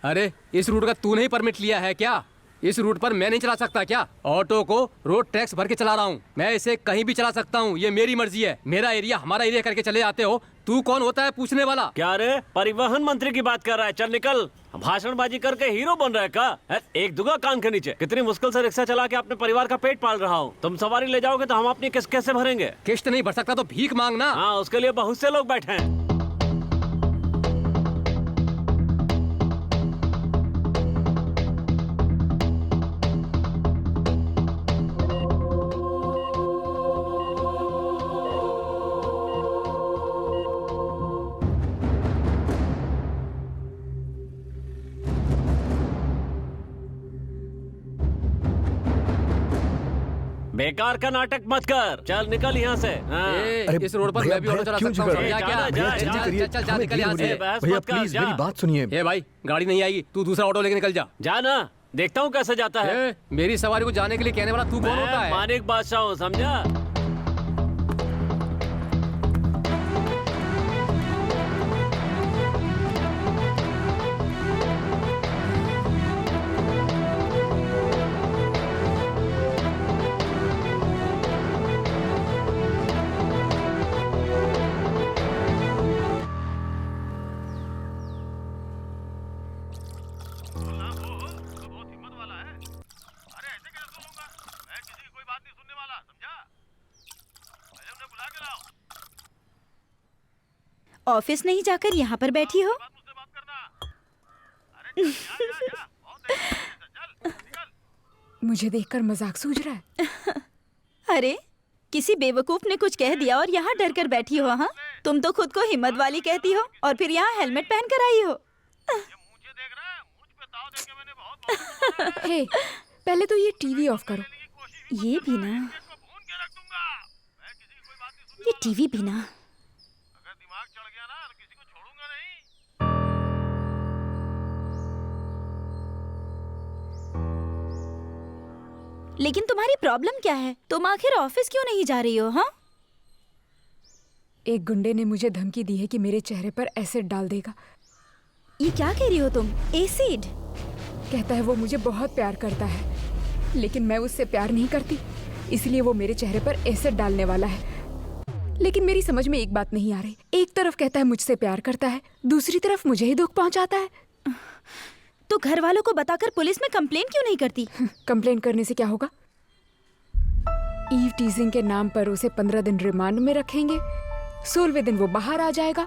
अरे इस रूट का तू नहीं परमिट लिया है क्या? इस रूट पर मैं नहीं चला सकता क्या? ऑटो को रोड टैक्स भर के चला रहा हूँ मैं, इसे कहीं भी चला सकता हूँ, ये मेरी मर्जी है। मेरा एरिया हमारा एरिया करके चले जाते हो, तू कौन होता है पूछने वाला? क्या रे, परिवहन मंत्री की बात कर रहा है? चल निकल, भाषणबाजी करके हीरो बन रहा है का? एक दुगा कान के नीचे। कितनी मुश्किल से रिक्शा चला के अपने परिवार का पेट पाल रहा हूँ। तुम सवारी ले जाओगे तो हम अपनी किस्त कैसे भरेंगे? किस्त नहीं भर सकता तो भीख मांगना। हाँ उसके लिए बहुत से लोग बैठे हैं। बेकार का नाटक मत कर, चल निकल यहाँ से। इस रोड पर मैं भी ऑटो चला सकता हूँ, समझा क्या? चल जा निकल यहाँ से। भैया प्लीज मेरी बात सुनिए। ए भाई गाड़ी नहीं आएगी, तू दूसरा ऑटो लेके निकल जा। जा ना, देखता हूँ कैसे जाता है। मेरी सवारी को जाने के लिए कहने वाला तू कौन होता है? मानिक बादशाह हूँ, समझा? ऑफिस नहीं जाकर यहाँ पर बैठी हो? मुझे देखकर मजाक सूझ रहा है। अरे किसी बेवकूफ ने कुछ कह दिया और यहाँ डर कर बैठी हो? हाँ, तुम तो खुद को हिम्मत वाली कहती हो और फिर यहाँ हेलमेट पहन कर आई हो। हे, पहले तो ये टीवी ऑफ करो। ये भी ना, ये टीवी भी ना। लेकिन तुम्हारी प्रॉब्लम क्या है? तुम आखिर ऑफिस क्यों नहीं जा रही हो? हाँ, एक गुंडे ने मुझे धमकी दी है कि मेरे चेहरे पर एसिड डाल देगा। ये क्या कह रही हो तुम? एसिड? कहता है वो मुझे बहुत प्यार करता है, लेकिन मैं उससे प्यार नहीं करती, इसलिए वो मेरे चेहरे पर एसिड डालने वाला है। लेकिन मेरी समझ में एक बात नहीं आ रही। एक तरफ कहता है मुझसे प्यार करता है, दूसरी तरफ मुझे ही दुख पहुंचाता है। तो घर वालों को बताकर पुलिस में कंप्लेन क्यों नहीं करती? कंप्लेन करने से क्या होगा? ईव टीजिंग के नाम पर उसे 15 दिन रिमांड में रखेंगे। 16वें दिन वो बाहर आ जाएगा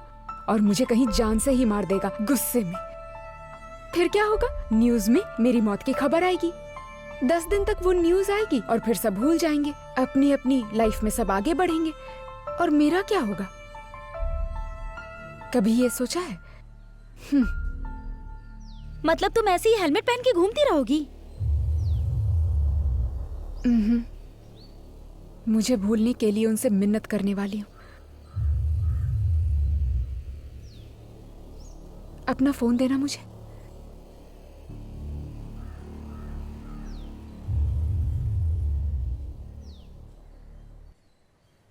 और मुझे कहीं जान से ही मार देगा गुस्से में। फिर क्या होगा? न्यूज में मेरी मौत की खबर आएगी। 10 दिन तक वो न्यूज आएगी और फिर सब भूल जाएंगे। अपनी अपनी लाइफ में सब आगे बढ़ेंगे और मेरा क्या होगा? कभी ये सोचा है? मतलब तुम ऐसे ही हेलमेट पहन के घूमती रहोगी? मुझे भूलने के लिए उनसे मिन्नत करने वाली हूँ। अपना फोन देना मुझे।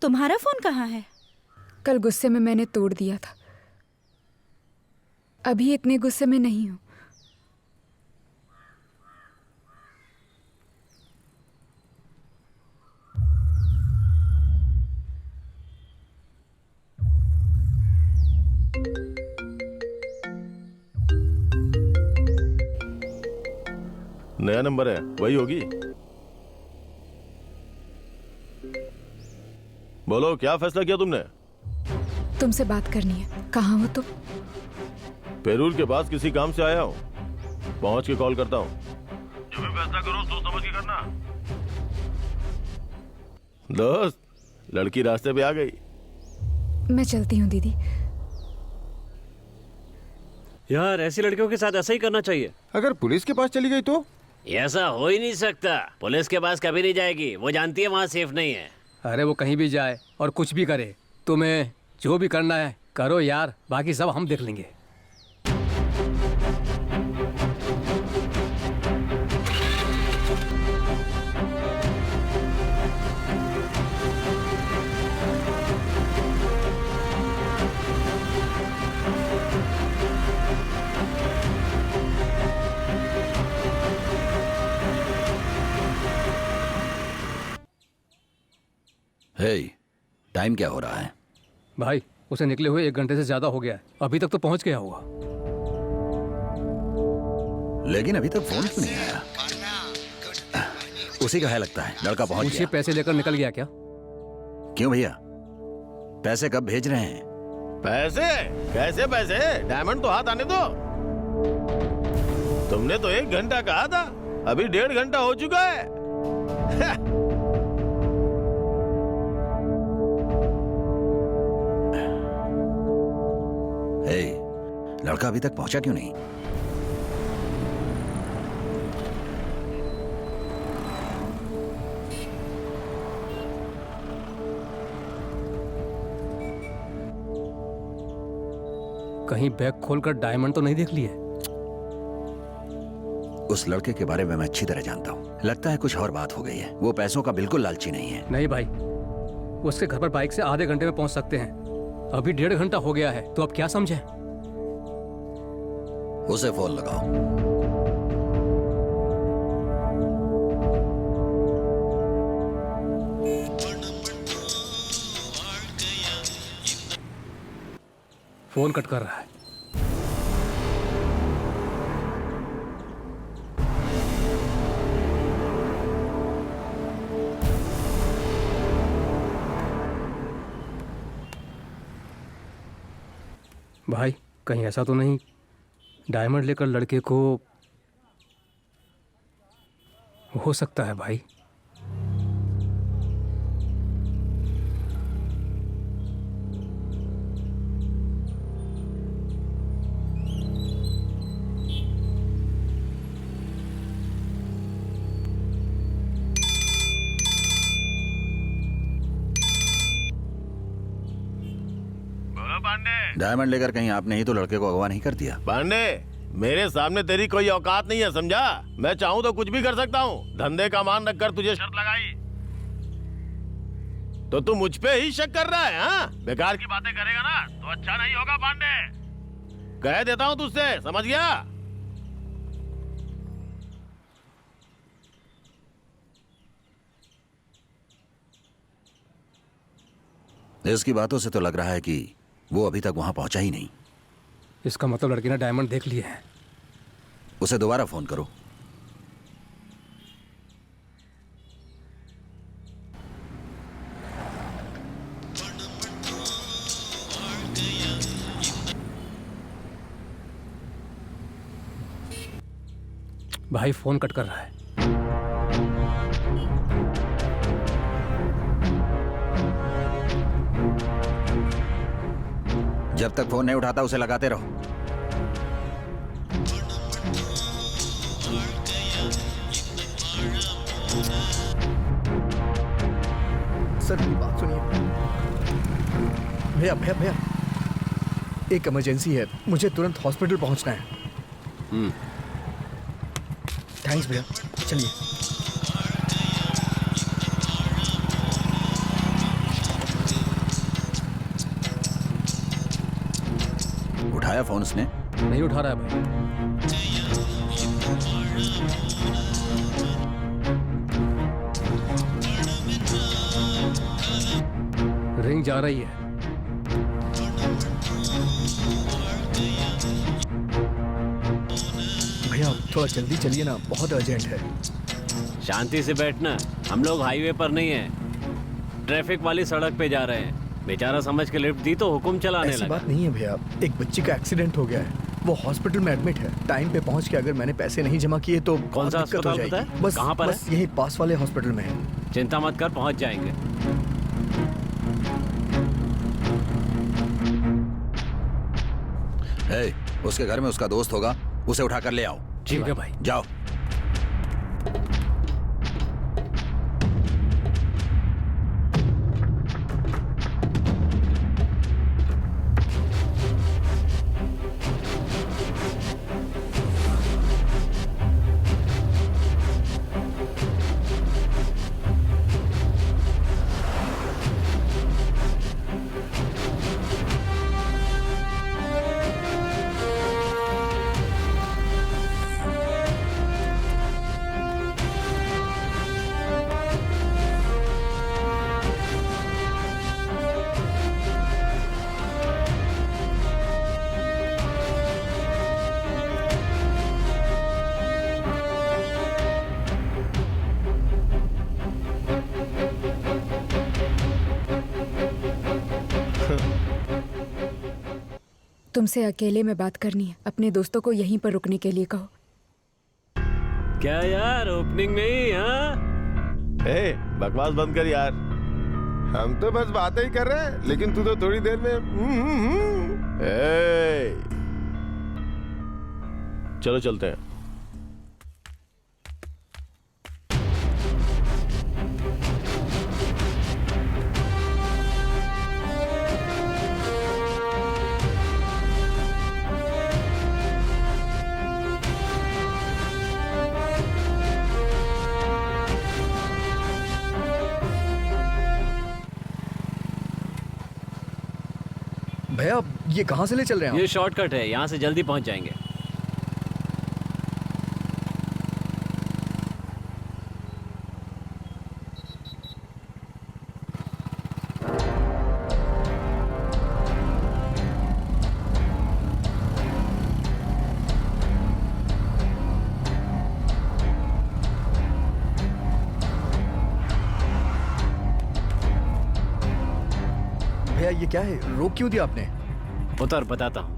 तुम्हारा फोन कहाँ है? कल गुस्से में मैंने तोड़ दिया था। अभी इतने गुस्से में नहीं हूं। नया नंबर है, वही होगी। बोलो, क्या फैसला किया तुमने? तुमसे बात करनी है। कहाँ हो तुम? पेरूल के पास किसी काम से आया हूँ, पहुंच के कॉल करता हूँ। जो भी फैसला करो सोच समझ के करना। दोस्त, लड़की रास्ते पे आ गई। मैं चलती हूँ दीदी। यार ऐसी लड़कियों के साथ ऐसा ही करना चाहिए। अगर पुलिस के पास चली गई तो? ऐसा हो ही नहीं सकता। पुलिस के पास कभी नहीं जाएगी, वो जानती है वहाँ सेफ नहीं है। अरे वो कहीं भी जाए और कुछ भी करे, तुम्हें जो भी करना है करो यार, बाकी सब हम देख लेंगे। हे, टाइम क्या हो रहा है? भाई उसे निकले हुए 1 घंटे से ज्यादा हो गया है, अभी तक तो पहुंच गया होगा। लेकिन अभी तक फोन क्यों नहीं आया? उसी का है लगता है, लड़का पहुंच मुझे गया। पैसे लेकर निकल गया क्या? क्यों भैया, पैसे कब भेज रहे हैं? पैसे? कैसे पैसे? डायमंड तो हाथ आने दो। तुमने तो 1 घंटा कहा था, अभी 1.5 घंटा हो चुका है। हे, लड़का अभी तक पहुंचा क्यों नहीं? कहीं बैग खोलकर डायमंड तो नहीं देख लिए? उस लड़के के बारे में मैं अच्छी तरह जानता हूँ। लगता है कुछ और बात हो गई है। वो पैसों का बिल्कुल लालची नहीं है। नहीं भाई, उसके घर पर बाइक से आधे घंटे में पहुंच सकते हैं। अभी 1.5 घंटा हो गया है, तो अब क्या समझे? उसे फोन लगाओ। फोन कट कर रहा है। भाई कहीं ऐसा तो नहीं डायमंड लेकर लड़के को हो सकता है भाई। डायमंड लेकर कहीं आपने ही तो लड़के को अगवा नहीं कर दिया? पांडे, मेरे सामने तेरी कोई औकात नहीं है, समझा? मैं चाहूँ तो कुछ भी कर सकता हूँ। धंधे का मान रखकर तुझे शर्त लगाई तो तू मुझ पे ही शक कर रहा है? हाँ, बेकार की बातें करेगा ना तो अच्छा नहीं होगा पांडे। कह देता हूँ तुझसे, समझ गया? इसकी बातों से तो लग रहा है कि वो अभी तक वहां पहुंचा ही नहीं। इसका मतलब लड़के ने डायमंड देख लिए हैं। उसे दोबारा फोन करो। भाई फोन कट कर रहा है। जब तक फोन नहीं उठाता उसे लगाते रहो। सर मेरी बात सुनिए। भैया भैया भैया, एक इमरजेंसी है, मुझे तुरंत हॉस्पिटल पहुंचना है। थैंक्स भैया, चलिए। उठाया फोन उसने? नहीं उठा रहा है भाई। रिंग जा रही है। भैया थोड़ा जल्दी चलिए ना, बहुत अर्जेंट है। शांति से बैठना, हम लोग हाईवे पर नहीं है, ट्रैफिक वाली सड़क पे जा रहे हैं। बेचारा समझ के लिफ्ट दी तो हुक्म चलाने ऐसी लगा। बात नहीं है भैया, एक बच्ची का एक्सीडेंट हो गया है, वो हॉस्पिटल में एडमिट है। टाइम पे पहुंच के अगर मैंने पैसे नहीं जमा किए तो कौन सा बहुत दिक्कत हो अस्पताल जाएगी। बताया? बस कहाँ पर है? बस यही पास वाले हॉस्पिटल में है। चिंता मत कर, पहुंच जाएंगे। हे, उसके घर में उसका दोस्त होगा, उसे उठा कर ले आओ। ठीक है भाई। जाओ। तुमसे अकेले में बात करनी है, अपने दोस्तों को यहीं पर रुकने के लिए कहो। क्या यार, ओपनिंग नहीं? हाँ, ए, बकवास बंद कर यार। हम तो बस बातें ही कर रहे हैं, लेकिन तू तो थोड़ी देर में ए, चलो चलते हैं। भैया ये कहाँ से ले चल रहे हैं ये आप? शॉर्टकट है, यहाँ से जल्दी पहुंच जाएंगे। भैया ये क्या है, रोक क्यों दिया आपने? उतर, बताता हूँ।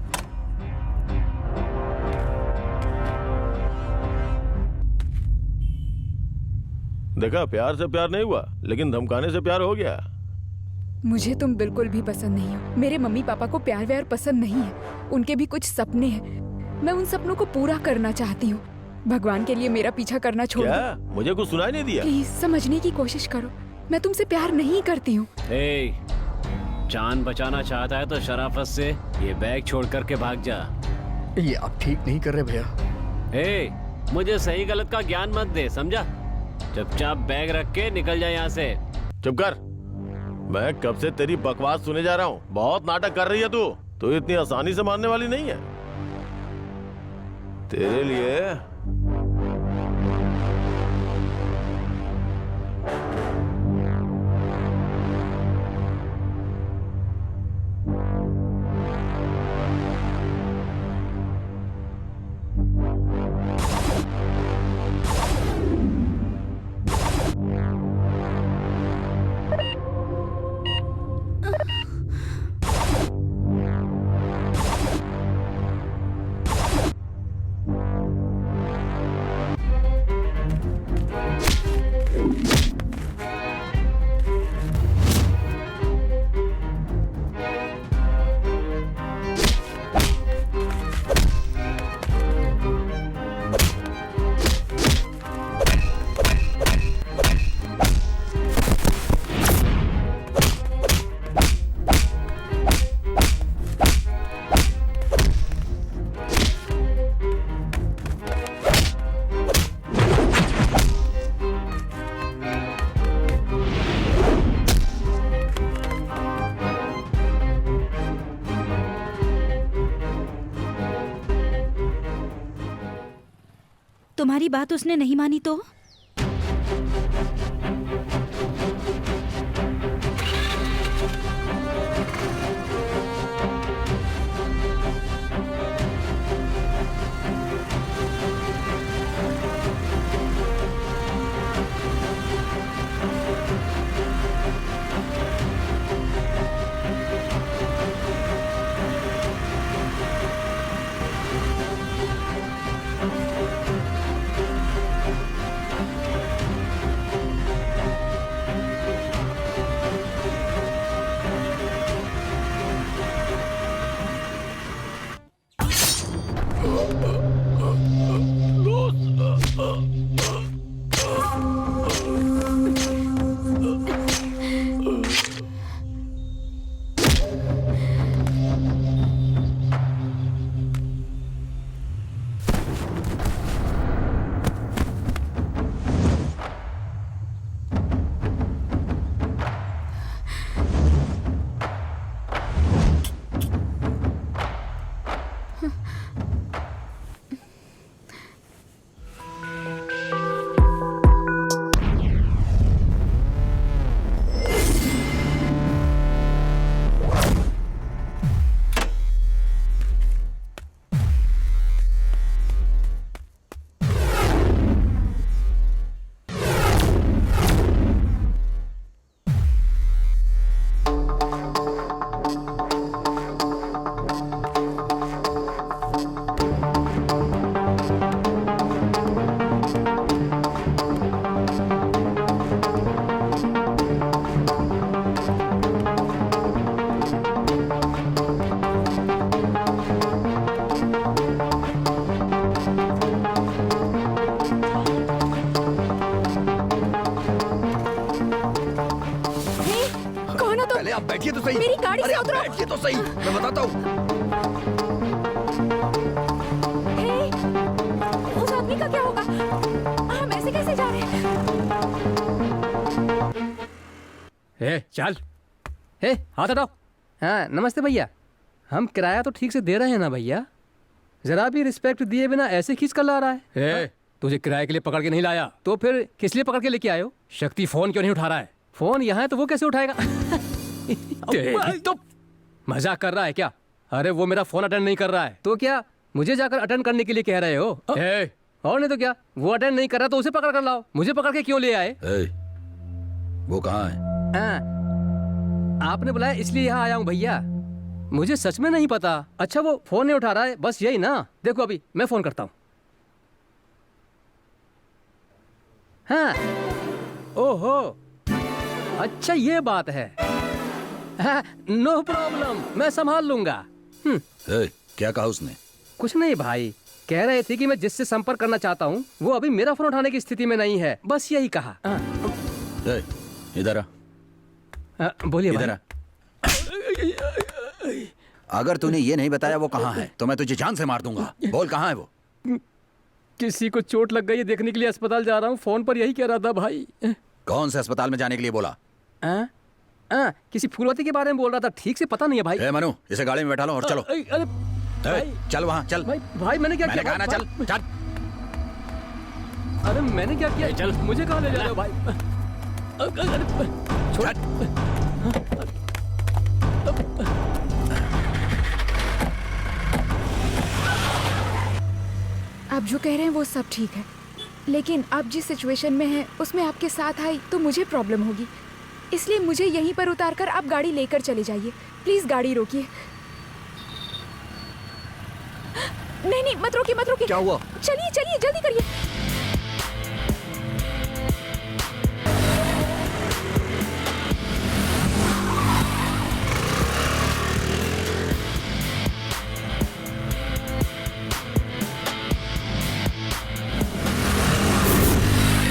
देखा, प्यार से प्यार नहीं हुआ, लेकिन धमकाने से प्यार हो गया। मुझे तुम बिल्कुल भी पसंद नहीं हो। मेरे मम्मी पापा को प्यार व्यार पसंद नहीं है। उनके भी कुछ सपने हैं, मैं उन सपनों को पूरा करना चाहती हूँ। भगवान के लिए मेरा पीछा करना छोड़ दो। क्या? मुझे कुछ सुनाई नहीं दिया? प्लीज समझने की कोशिश करो, मैं तुमसे प्यार नहीं करती हूँ। ए, जान बचाना चाहता है तो शराफत से ये बैग छोड़ करके भाग जा। ये आप ठीक नहीं कर रहे भैया। ए, मुझे सही गलत का ज्ञान मत दे, समझा? चुपचाप बैग रख के निकल जाए यहाँ से। चुप कर। मैं कब से तेरी बकवास सुने जा रहा हूँ। बहुत नाटक कर रही है तू। तू इतनी आसानी से मानने वाली नहीं है। तेरे लिए तुम्हारी बात उसने नहीं मानी तो? आप बैठिए तो सही। मेरी गाड़ी से उतरो। बैठिए तो सही, मैं बताता हूँ। उस आदमी का क्या होगा? हम ऐसे कैसे जा रहे हैं? चल, हाथ हटाओ। हाँ नमस्ते भैया, हम किराया तो ठीक से दे रहे हैं ना भैया? जरा भी रिस्पेक्ट दिए बिना ऐसे खींच कर ला रहा है। तुझे किराए के लिए पकड़ के नहीं लाया तो फिर किस लिए पकड़ के लेके आए हो? शक्ति फोन क्यों नहीं उठा रहा है? फोन यहाँ है तो वो कैसे उठाएगा? तो मजाक कर रहा है क्या? अरे वो मेरा फोन अटेंड नहीं कर रहा है तो क्या मुझे जाकर अटेंड करने के लिए कह रहे हो? और नहीं तो क्या, वो अटेंड नहीं कर रहा तो उसे पकड़ कर लाओ। मुझे पकड़ के क्यों ले आए? वो कहाँ है? आपने बुलाया इसलिए यहाँ आया हूँ भैया। मुझे सच में नहीं पता। अच्छा वो फोन नहीं उठा रहा है, बस यही ना? देखो अभी मैं फोन करता हूँ। हाँ ओहो, अच्छा ये बात है। नो प्रॉब्लम, मैं संभाल लूंगा। क्या कहा उसने? कुछ नहीं भाई, कह रहे थे कि मैं जिससे संपर्क करना चाहता हूँ वो अभी मेरा फोन उठाने की स्थिति में नहीं है, बस यही कहा। इधर आ, बोलिए इधर भाई। आ। अगर तूने ये नहीं बताया वो कहाँ है तो मैं तुझे जान से मार दूंगा। बोल कहाँ है वो? किसी को चोट लग गई है, देखने के लिए अस्पताल जा रहा हूँ। फोन पर यही कह रहा था भाई। कौन से अस्पताल में जाने के लिए बोला? किसी फूलवती के बारे में बोल रहा था, ठीक से पता नहीं है भाई। मनु, इसे गाड़ी में बैठा लो और चलो। अरे भाई, चल वहाँ चल। भाई मैंने क्या किया? कहा ना चल चल। अरे मैंने क्या किया? चल। मुझे कहाँ ले जा रहे हो भाई? छोड़। आप जो कह रहे हैं वो सब ठीक है, लेकिन आप जिस सिचुएशन में हैं उसमें आपके साथ आई तो मुझे प्रॉब्लम होगी, इसलिए मुझे यहीं पर उतारकर आप गाड़ी लेकर चले जाइए। प्लीज गाड़ी रोकिए। नहीं नहीं, मत रोकिए मत रोकिए। क्या हुआ? चलिए चलिए, जल्दी करिए।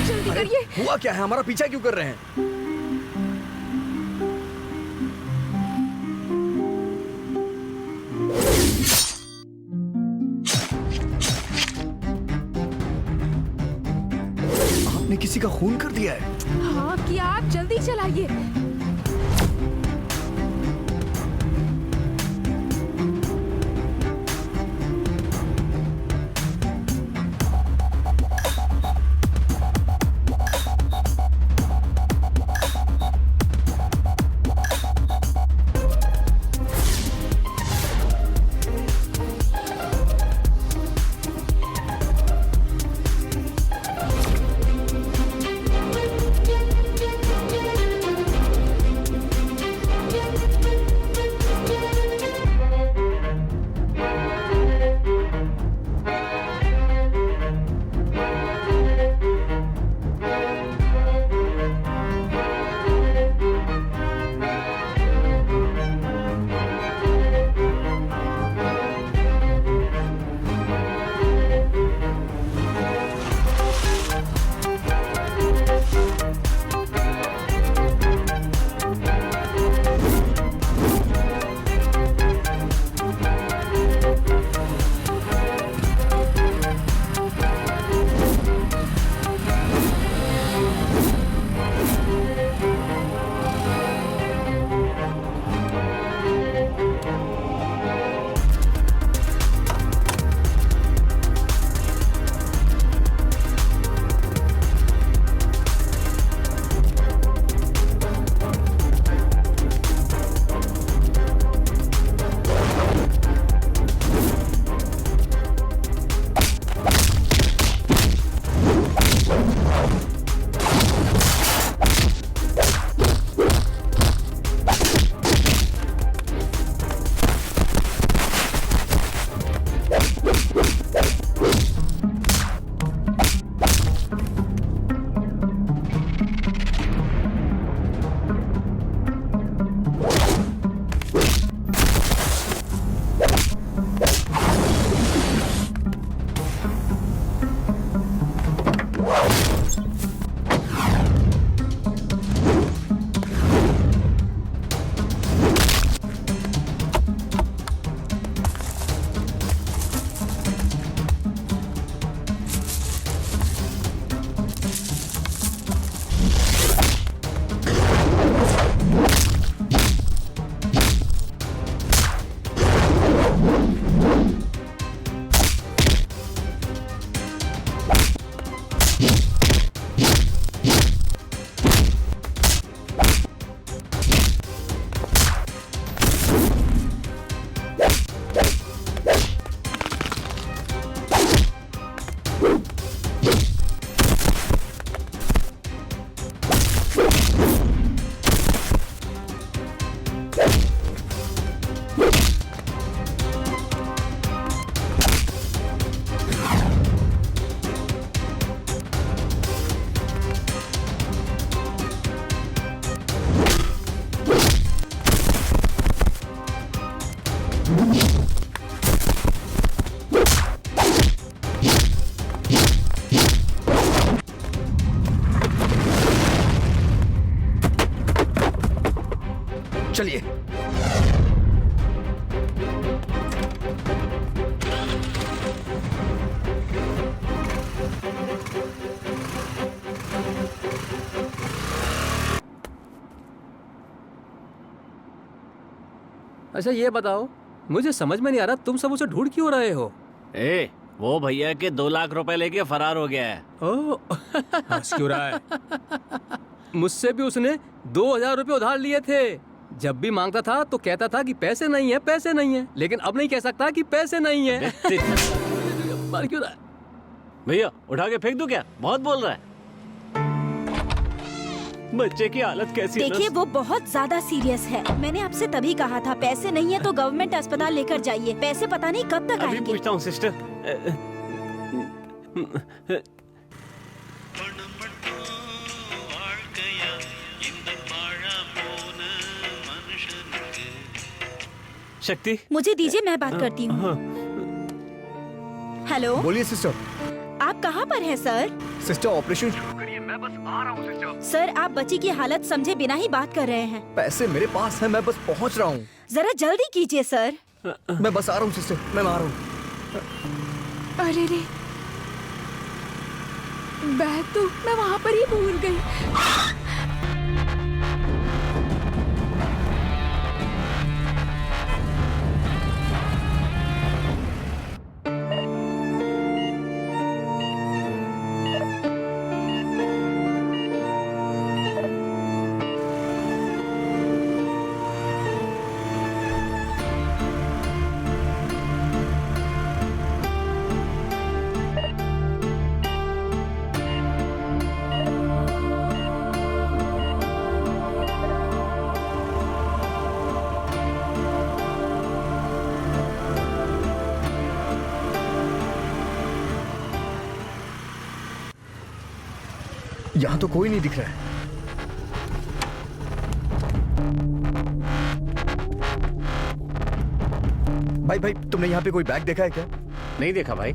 जल्दी करिए। हुआ क्या है? हमारा पीछा क्यों कर रहे हैं? आपने किसी का खून कर दिया है? हाँ किया, आप जल्दी चलाइए। चलिए। अच्छा ये बताओ, मुझे समझ में नहीं आ रहा तुम सब उसे ढूंढ क्यों रहे हो? वो भैया के 2 लाख रुपए लेके फरार हो गया है। ओ हंस क्यों रहा है? मुझसे भी उसने 2000 रुपये उधार लिए थे। जब भी मांगता था तो कहता था कि पैसे नहीं है, पैसे नहीं है, लेकिन अब नहीं कह सकता कि पैसे नहीं है। मार क्यों रहा है? भैया उठा के फेंक दूं क्या? बहुत बोल रहा है। बच्चे की हालत कैसी है? देखिए वो बहुत ज्यादा सीरियस है। मैंने आपसे तभी कहा था पैसे नहीं है तो गवर्नमेंट अस्पताल लेकर जाइए। पैसे पता नहीं कब तक अभी आएंगे। पूछता हूँ सिस्टर। शक्ति, मुझे दीजिए, मैं बात करती हूँ। हेलो, बोलिए सिस्टर। आप कहाँ पर हैं सर? Sister operation. सर आप बच्ची की हालत समझे बिना ही बात कर रहे हैं। पैसे मेरे पास है, मैं बस पहुंच रहा हूँ। जरा जल्दी कीजिए सर। मैं बस आ रहा हूँ सिस्टर, मैं आ रहा हूँ। अरे रे, बैग तो मैं वहाँ पर ही भूल गई। यहाँ तो कोई नहीं दिख रहा है। भाई भाई, तुमने यहाँ पे कोई बैग देखा है क्या? नहीं देखा भाई।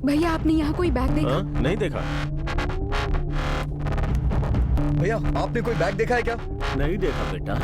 भैया आपने यहाँ कोई बैग देखा? नहीं देखा। भैया आपने कोई बैग देखा है क्या? नहीं देखा बेटा।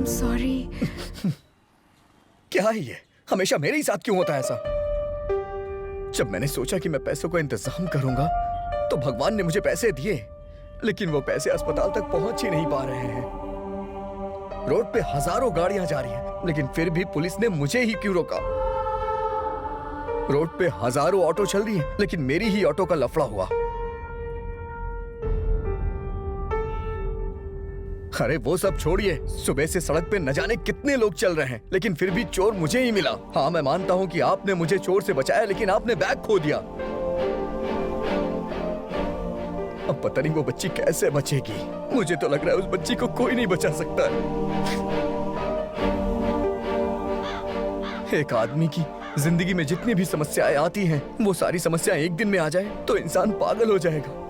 सॉरी। क्या है ये? हमेशा मेरे ही साथ क्यों होता है ऐसा? जब मैंने सोचा कि मैं पैसों का इंतजाम करूंगा तो भगवान ने मुझे पैसे दिए, लेकिन वो पैसे अस्पताल तक पहुंच ही नहीं पा रहे हैं। रोड पे हजारों गाड़ियां जा रही हैं, लेकिन फिर भी पुलिस ने मुझे ही क्यों रोका? रोड पे हजारों ऑटो चल रही हैं, लेकिन मेरी ही ऑटो का लफड़ा हुआ। अरे वो सब छोड़िए, सुबह से सड़क पे न जाने कितने लोग चल रहे हैं, लेकिन फिर भी चोर मुझे ही मिला। हाँ मैं मानता हूँ कि आपने मुझे चोर से बचाया, लेकिन आपने बैग खो दिया। अब पता नहीं वो बच्ची कैसे बचेगी। मुझे तो लग रहा है उस बच्ची को कोई नहीं बचा सकता। एक आदमी की जिंदगी में जितनी भी समस्याएं आती हैं, वो सारी समस्याएं एक दिन में आ जाए तो इंसान पागल हो जाएगा।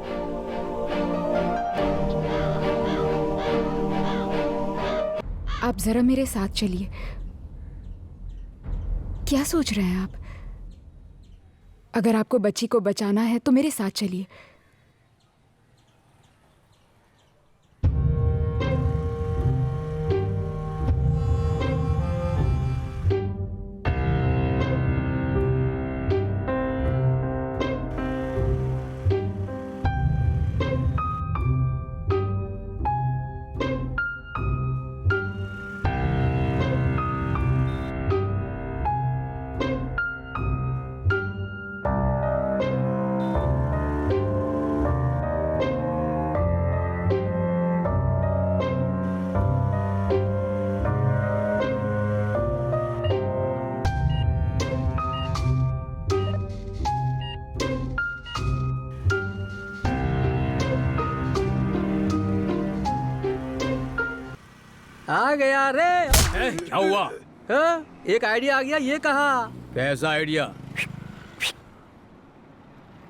आप जरा मेरे साथ चलिए। क्या सोच रहे हैं आप? अगर आपको बच्ची को बचाना है तो मेरे साथ चलिए। आ गया रे। क्या हुआ? एक आइडिया आ गया। ये कहा? कैसा आइडिया?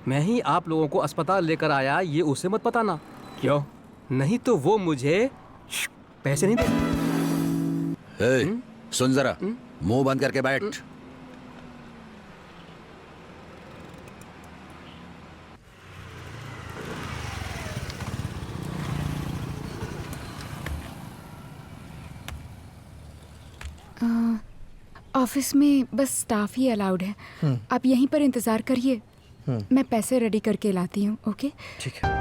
मैं ही आप लोगों को अस्पताल लेकर आया, ये उसे मत बताना। क्यों? नहीं तो वो मुझे पैसे नहीं दे। सुन जरा, मुंह बंद करके बैठ। ऑफिस में बस स्टाफ ही अलाउड है। आप यहीं पर इंतजार करिए, मैं पैसे रेडी करके लाती हूँ। ओके? ठीक है।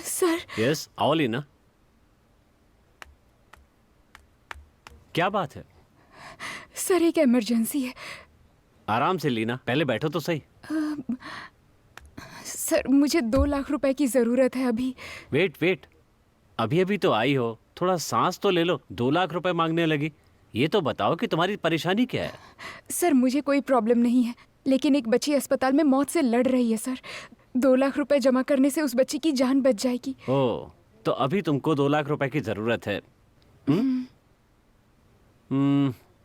सर, यस, आओ लीना। क्या बात है? सर एक इमरजेंसी है। आराम से लीना, पहले बैठो तो सही। सर मुझे 2 लाख रुपए की जरूरत है अभी। वेट, अभी अभी तो आई हो, थोड़ा सांस तो ले लो। 2 लाख रुपए मांगने लगी। ये तो बताओ कि तुम्हारी परेशानी क्या है? सर मुझे कोई प्रॉब्लम नहीं है, लेकिन एक बच्ची अस्पताल में मौत से लड़ रही है सर। 2 लाख रुपए जमा करने से उस बच्ची की जान बच जाएगी। ओह, तो अभी तुमको 2 लाख रुपए की जरूरत है?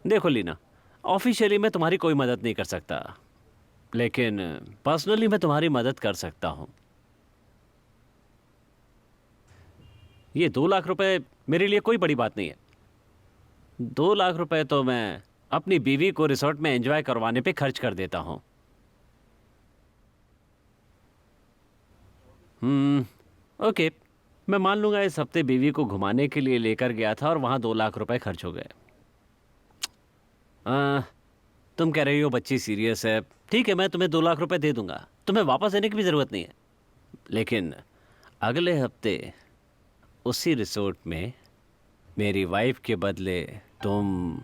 देखो लीना, ऑफिशियली मैं तुम्हारी कोई मदद नहीं कर सकता, लेकिन पर्सनली मैं तुम्हारी मदद कर सकता हूँ। ये 2 लाख रुपए मेरे लिए कोई बड़ी बात नहीं है। 2 लाख रुपए तो मैं अपनी बीवी को रिसोर्ट में एंजॉय करवाने पे खर्च कर देता हूँ। ओके, मैं मान लूंगा इस हफ्ते बीवी को घुमाने के लिए लेकर गया था और वहाँ 2 लाख रुपए खर्च हो गए। तुम कह रही हो बच्ची सीरियस है, ठीक है, मैं तुम्हें 2 लाख रुपए दे दूंगा। तुम्हें वापस देने की भी ज़रूरत नहीं है, लेकिन अगले हफ्ते उसी रिसोर्ट में मेरी वाइफ के बदले तुम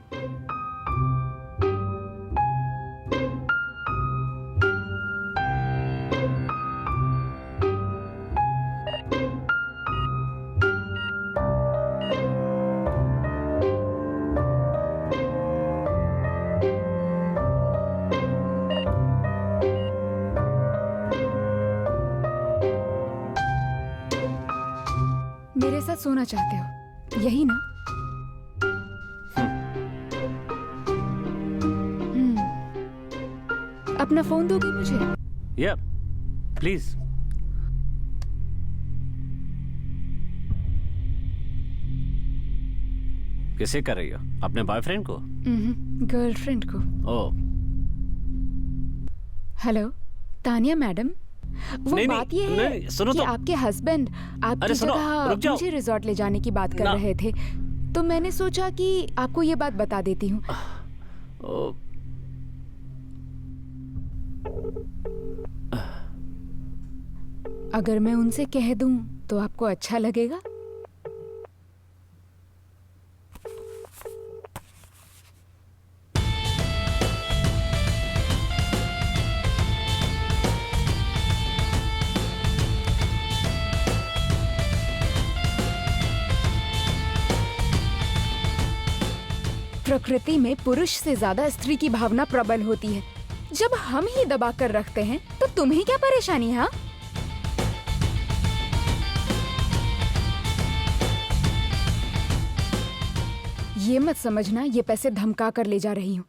मेरे साथ सोना चाहते हो, यही ना? अपना फोन दोगे मुझे? या प्लीज। किसे कर रही हो? अपने बॉयफ्रेंड को? गर्लफ्रेंड को। ओह, हेलो तानिया मैडम, वो नहीं, बात ये है नहीं, सुनो कि तो। आपके हस्बैंड आपकी अरे सुनो, जगह रुक जाओ। मुझे रिजॉर्ट ले जाने की बात कर ना। रहे थे, तो मैंने सोचा कि आपको ये बात बता देती हूँ। ओह, अगर मैं उनसे कह दूं तो आपको अच्छा लगेगा? प्रकृति में पुरुष से ज्यादा स्त्री की भावना प्रबल होती है। जब हम ही दबा कर रखते हैं तो तुम्हें क्या परेशानी है? हाँ? ये मत समझना ये पैसे धमका कर ले जा रही हूँ।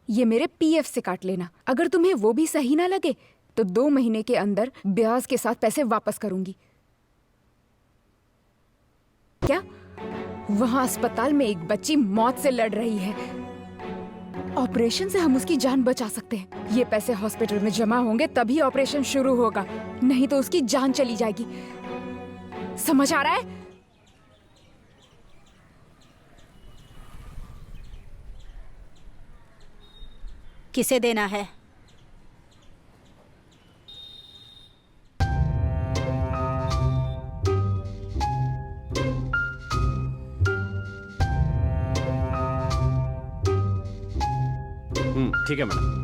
ये मेरे पीएफ से काट लेना। अगर तुम्हें वो भी सही ना लगे तो 2 महीने के अंदर ब्याज के साथ पैसे वापस करूंगी। क्या? वहां अस्पताल में एक बच्ची मौत से लड़ रही है। ऑपरेशन से हम उसकी जान बचा सकते हैं। ये पैसे हॉस्पिटल में जमा होंगे तभी ऑपरेशन शुरू होगा, नहीं तो उसकी जान चली जाएगी। समझ आ रहा है? किसे देना है? ठीक है मैडम।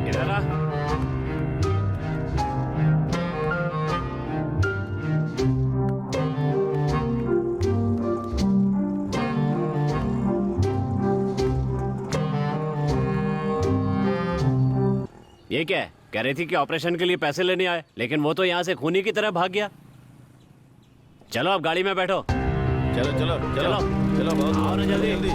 इधर आ। ये क्या है? कह रही थी कि ऑपरेशन के लिए पैसे लेने आए, लेकिन वो तो यहाँ से खूनी की तरह भाग गया। चलो अब गाड़ी में बैठो। चलो चलो चलो चलो। चलो बहुत आओ ना जल्दी।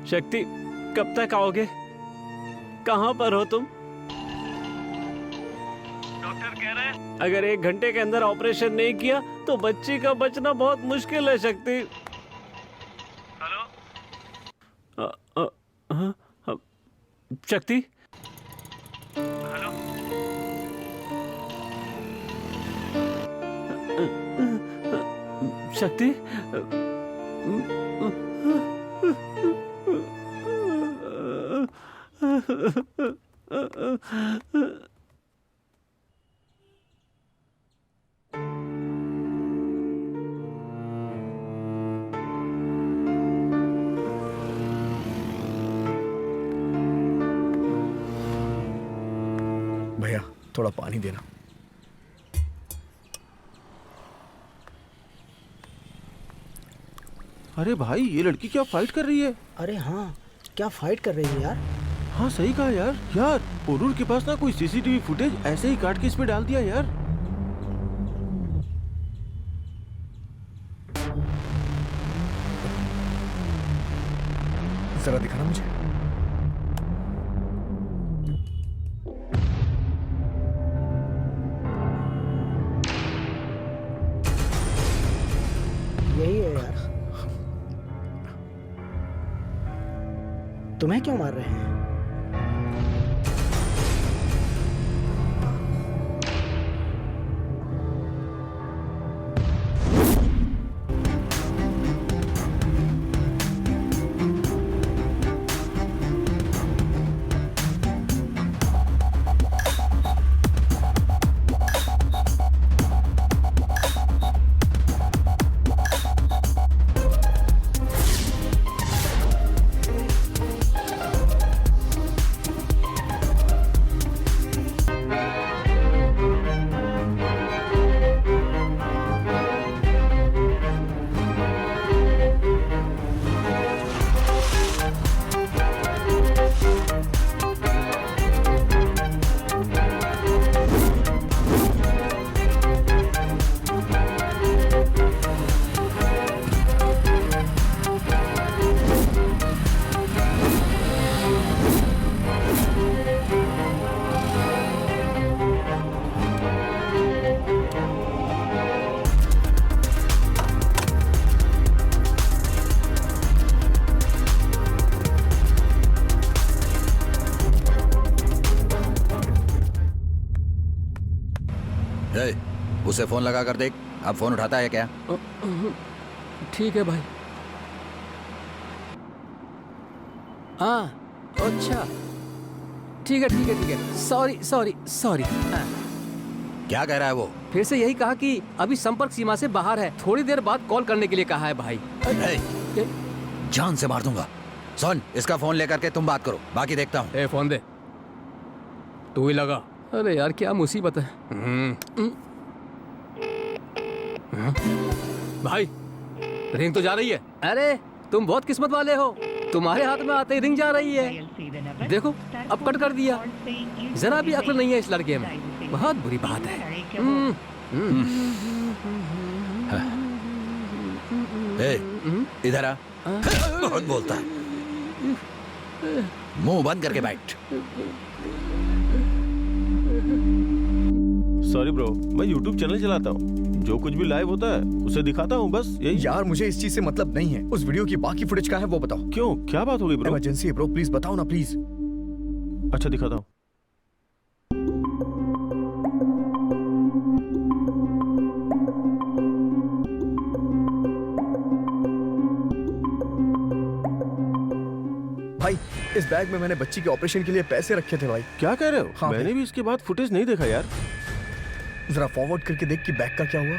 शक्ति, कब तक आओगे? कहाँ पर हो तुम? डॉक्टर कह रहे हैं अगर 1 घंटे के अंदर ऑपरेशन नहीं किया तो बच्ची का बचना बहुत मुश्किल है। शक्ति, हेलो। शक्ति, हेलो। शक्ति, भैया थोड़ा पानी देना। अरे भाई, ये लड़की क्या फाइट कर रही है? अरे हाँ, क्या फाइट कर रही है यार। हाँ सही कहा यार। यार पोरूर के पास ना कोई सीसीटीवी फुटेज ऐसे ही काट के इस पे डाल दिया यार। जरा दिखाना मुझे। यही है यार। तुम्हें क्यों मार रहे हैं? ए, उसे फोन लगा कर देख, अब फोन उठाता है क्या? ठीक है भाई। हाँ अच्छा, ठीक है ठीक है ठीक है। Sorry sorry sorry. क्या कह रहा है वो? फिर से यही कहा कि अभी संपर्क सीमा से बाहर है, थोड़ी देर बाद कॉल करने के लिए कहा है भाई। ए, जान से मार दूंगा। सुन, इसका फोन लेकर के तुम बात करो, बाकी देखता हूँ। ए फोन दे, तू ही लगा। अरे यार क्या मुसीबत है। भाई रिंग तो जा रही है। अरे तुम बहुत किस्मत वाले हो, तुम्हारे हाथ में आते ही रिंग जा रही है। देखो अब कट कर दिया। जरा भी अक्ल नहीं है इस लड़के में, बहुत बुरी बात है। ए, इधर आ। बहुत बोलता है, मुंह बंद करके बैठ। सॉरी ब्रो, मैं यूट्यूब चैनल चलाता हूँ, जो कुछ भी लाइव होता है उसे दिखाता हूँ, बस यही। यार मुझे इस चीज से मतलब नहीं है। उस वीडियो की बाकी फुटेज का है वो बताओ। क्यों, क्या बात हो गई ब्रो? इमरजेंसी है ब्रो, प्लीज बताओ ना प्लीज। अच्छा दिखाता हूँ। भाई इस बैग में मैंने बच्ची के ऑपरेशन के लिए पैसे रखे थे भाई। क्या कह रहे हो? हाँ मैंने भाई। भी इसके बाद फुटेज नहीं देखा यार। जरा फॉरवर्ड करके देख कि बैग का क्या हुआ।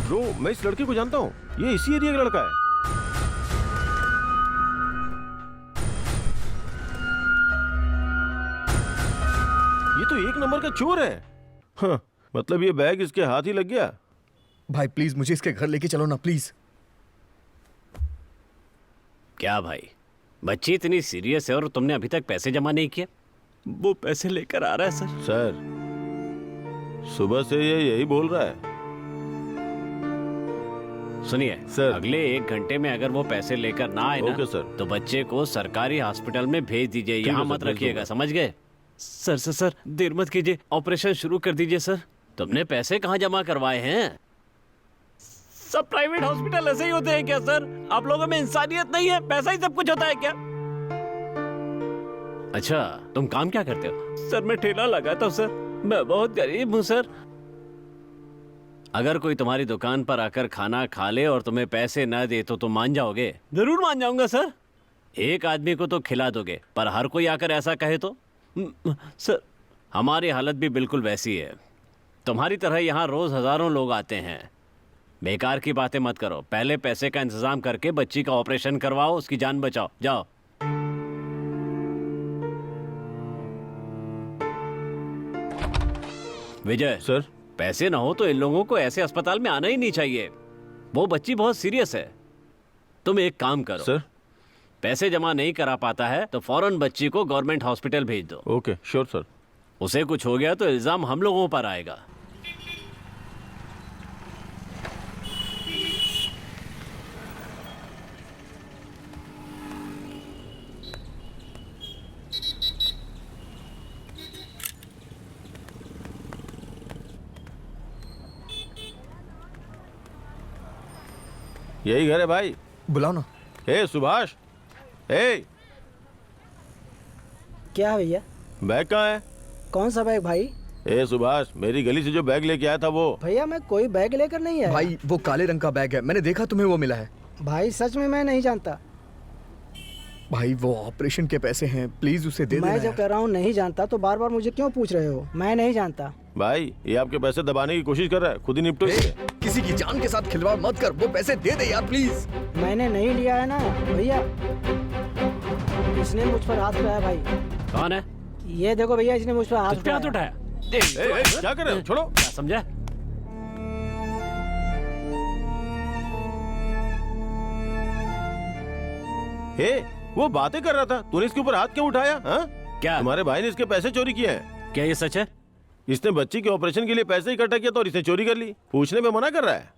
ब्रो, मैं इस लड़के को जानता हूँ, ये इसी एरिया का लड़का है। ये तो एक नंबर का चोर है। हाँ, मतलब ये बैग इसके हाथ ही लग गया। भाई प्लीज मुझे इसके घर लेके चलो ना प्लीज। क्या भाई, बच्ची इतनी सीरियस है और तुमने अभी तक पैसे जमा नहीं किए? वो पैसे लेकर आ रहा है सर। सर, सुबह से ये यही बोल रहा है। सुनिए सर। अगले 1 घंटे में अगर वो पैसे लेकर ना आए ना, ओके सर। तो बच्चे को सरकारी हॉस्पिटल में भेज दीजिए, है यहाँ सर, मत भेज रखिएगा, दूंगा। समझ गए? सर देर मत कीजिए, ऑपरेशन शुरू कर दीजिए सर। तुमने पैसे कहाँ जमा करवाए हैं? सब प्राइवेट हॉस्पिटल ऐसे ही होते हैं क्या सर? आप लोगों में इंसानियत नहीं है? पैसा ही सब कुछ होता है क्या? अच्छा, तुम काम क्या करते हो? सर मैं ठेला लगाता हूँ सर, मैं बहुत गरीब हूँ सर। अगर कोई तुम्हारी दुकान पर आकर खाना खा ले और तुम्हें पैसे न दे तो तुम मान जाओगे? जरूर मान जाऊंगा सर। एक आदमी को तो खिला दोगे, पर हर कोई आकर ऐसा कहे तो? सर हमारी हालत भी बिल्कुल वैसी है। तुम्हारी तरह यहाँ रोज हजारों लोग आते हैं। बेकार की बातें मत करो, पहले पैसे का इंतजाम करके बच्ची का ऑपरेशन करवाओ, उसकी जान बचाओ। जाओ। विजय सर। पैसे ना हो तो इन लोगों को ऐसे अस्पताल में आना ही नहीं चाहिए। वो बच्ची बहुत सीरियस है। तुम एक काम करो सर। पैसे जमा नहीं करा पाता है तो फौरन बच्ची को गवर्नमेंट हॉस्पिटल भेज दो। Okay, sure sir. उसे कुछ हो गया तो इल्जाम हम लोगों पर आएगा। यही घर है भाई। बुलाओ ना। ए सुभाष, ए क्या है भैया? बैग कहाँ है? कौन सा बैग भाई? ए सुभाष, मेरी गली से जो बैग लेके आया था वो। भैया मैं कोई बैग लेकर नहीं आया। भाई वो काले रंग का बैग है, मैंने देखा तुम्हें वो मिला है। भाई सच में मैं नहीं जानता। भाई वो ऑपरेशन के पैसे हैं, प्लीज उसे दे देना मैं जब यार। कह रहा हूँ नहीं जानता तो बार बार मुझे क्यों पूछ रहे हो? मैं नहीं जानता। भाई ये आपके पैसे दबाने की कोशिश कर रहा है, खुद ही निपटो ए, इससे। किसी की जान के साथ खिलवाड़ मत कर, वो पैसे दे दे यार प्लीज। मैंने नहीं लिया है ना भैया। इसने मुझ पर हाथ उठाया भाई। कौन है? ये देखो भैया, इसने मुझ पर हाथ तुझ पे हाथ उठाया। उठाया? ए, क्या कर रहे हो? छोड़ो। क्या समझा? ए, वो बातें कर रहा था, तूने इसके ऊपर हाथ क्यों उठाया? हाँ? क्या तुम्हारे भाई ने इसके पैसे चोरी किए हैं। क्या ये सच है? इसने बच्ची के ऑपरेशन के लिए पैसे इकट्ठा किया तो और इसने चोरी कर ली। पूछने में मना कर रहा है।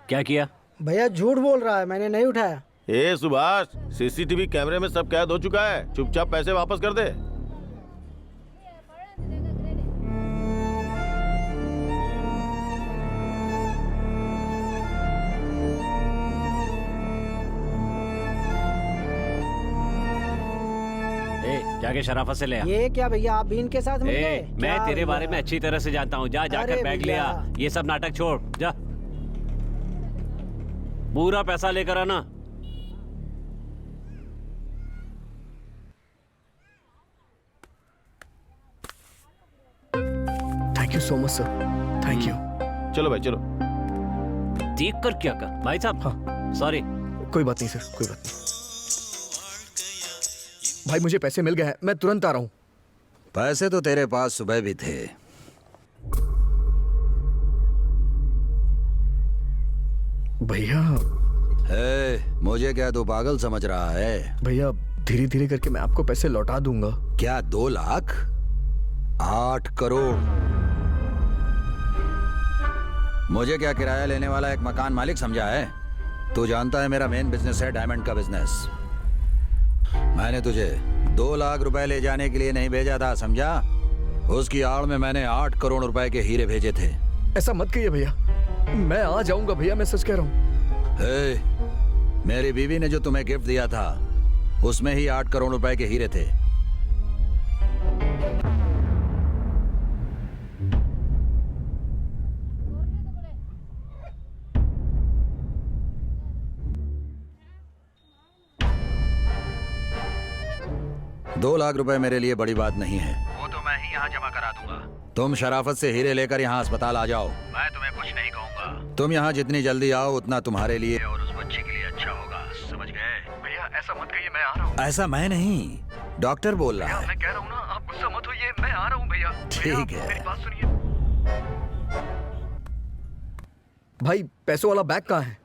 क्या किया? भैया झूठ बोल रहा है, मैंने नहीं उठाया। ए सुभाष, सीसीटीवी कैमरे में सब कैद हो चुका है, चुपचाप पैसे वापस कर दे। जाके शराफत से ले आ। ये क्या भैया, आप भी इनके साथ मिल गए? मैं क्या तेरे भैया? बारे में अच्छी तरह से जानता हूँ। जा जाकर अरे बैग ले आ। भैया। ये सब नाटक छोड़ जा। पूरा पैसा लेकर आना। Thank you so much sir, thank you. चलो भाई चलो। देख कर क्या कर भाई साहब। हाँ। सॉरी। कोई बात नहीं सर, कोई बात नहीं। भाई मुझे पैसे मिल गए हैं, मैं तुरंत आ रहा हूँ। पैसे तो तेरे पास सुबह भी थे। भैया। मुझे क्या तू पागल समझ रहा है? भैया धीरे धीरे करके मैं आपको पैसे लौटा दूंगा। क्या 2 लाख? 8 करोड़? मुझे क्या किराया लेने वाला एक मकान मालिक समझा है? तू जानता है मेरा मेन बिजनेस है डायमंड का बिजनेस। मैंने तुझे 2 लाख रुपए ले जाने के लिए नहीं भेजा था, समझा? उसकी आड़ में मैंने 8 करोड़ रुपए के हीरे भेजे थे। ऐसा मत कहिए भैया, मैं आ जाऊंगा भैया, मैं सच कह रहा हूँ। मेरी बीवी ने जो तुम्हें गिफ्ट दिया था उसमें ही 8 करोड़ रुपए के हीरे थे। दो लाख रुपए मेरे लिए बड़ी बात नहीं है, वो तो मैं ही यहाँ जमा करा दूंगा। तुम शराफत से हीरे लेकर यहाँ अस्पताल आ जाओ, मैं तुम्हें कुछ नहीं कहूँगा। तुम यहाँ जितनी जल्दी आओ उतना तुम्हारे लिए और उस बच्चे के लिए अच्छा होगा, समझ गए? भैया ऐसा मत कहिए, मैं आ रहा हूँ। ऐसा मैं नहीं, डॉक्टर बोल रहा है। मैं कह रहा हूँ ना, आप गुस्सा मत होइए, मैं आ रहा हूँ भैया। ठीक है। मेरी बात सुनिए। भाई पैसों वाला बैग कहाँ है?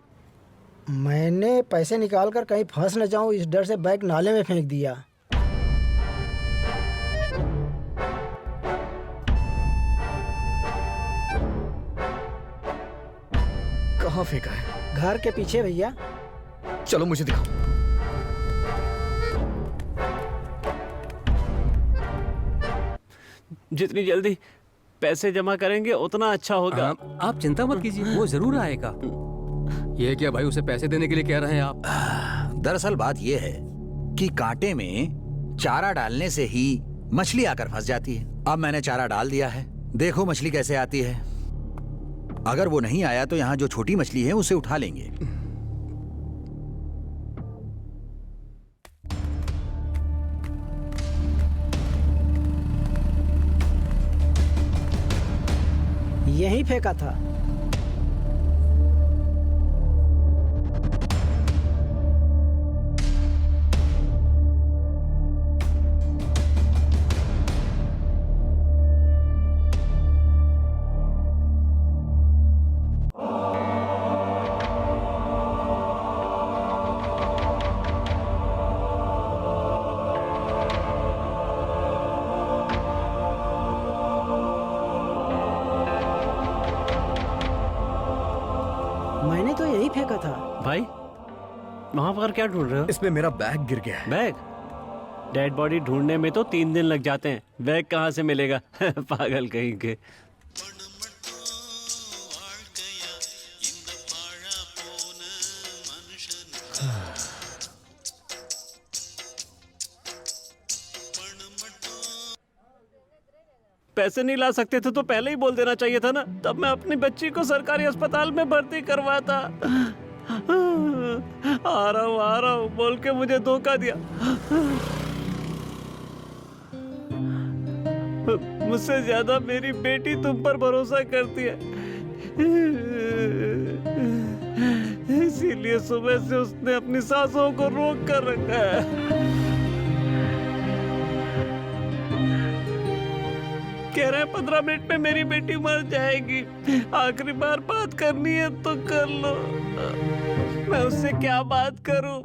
मैंने पैसे निकाल कर कहीं फंस न जाऊं इस डर से बैग नाले में फेंक दिया। कहाँ फेंका है? घर के पीछे भैया। चलो मुझे दिखाओ। जितनी जल्दी पैसे जमा करेंगे उतना अच्छा होगा। आप चिंता मत कीजिए, वो जरूर आएगा। ये क्या भाई, उसे पैसे देने के लिए कह रहे हैं आप? दरअसल बात यह है कि कांटे में चारा डालने से ही मछली आकर फंस जाती है। अब मैंने चारा डाल दिया है, देखो मछली कैसे आती है। अगर वो नहीं आया तो यहाँ जो छोटी मछली है उसे उठा लेंगे। यहीं फेंका था। मैंने तो यही फेंका था। भाई वहां पर क्या ढूंढ रहे हो? इसमें मेरा बैग गिर गया है। बैग? डेड बॉडी ढूंढने में तो 3 दिन लग जाते हैं, बैग कहाँ से मिलेगा? पागल कहीं के। पैसे नहीं ला सकते थे तो पहले ही बोल देना चाहिए था ना, तब मैं अपनी बच्ची को सरकारी अस्पताल में भर्ती करवाता। आ रहा हूँ बोल के मुझे धोखा दिया। मुझसे ज्यादा मेरी बेटी तुम पर भरोसा करती है, इसीलिए सुबह से उसने अपनी सांसों को रोक कर रखा है। कह रहे हैं 15 मिनट में मेरी बेटी मर जाएगी, आखिरी बार बात करनी है तो कर लो। मैं उससे क्या बात करूं?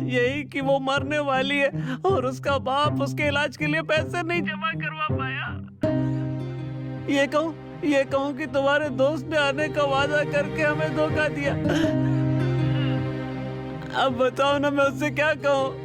यही कि वो मरने वाली है और उसका बाप उसके इलाज के लिए पैसे नहीं जमा करवा पाया। ये कहूं कि तुम्हारे दोस्त ने आने का वादा करके हमें धोखा दिया। अब बताओ ना, मैं उससे क्या कहूं?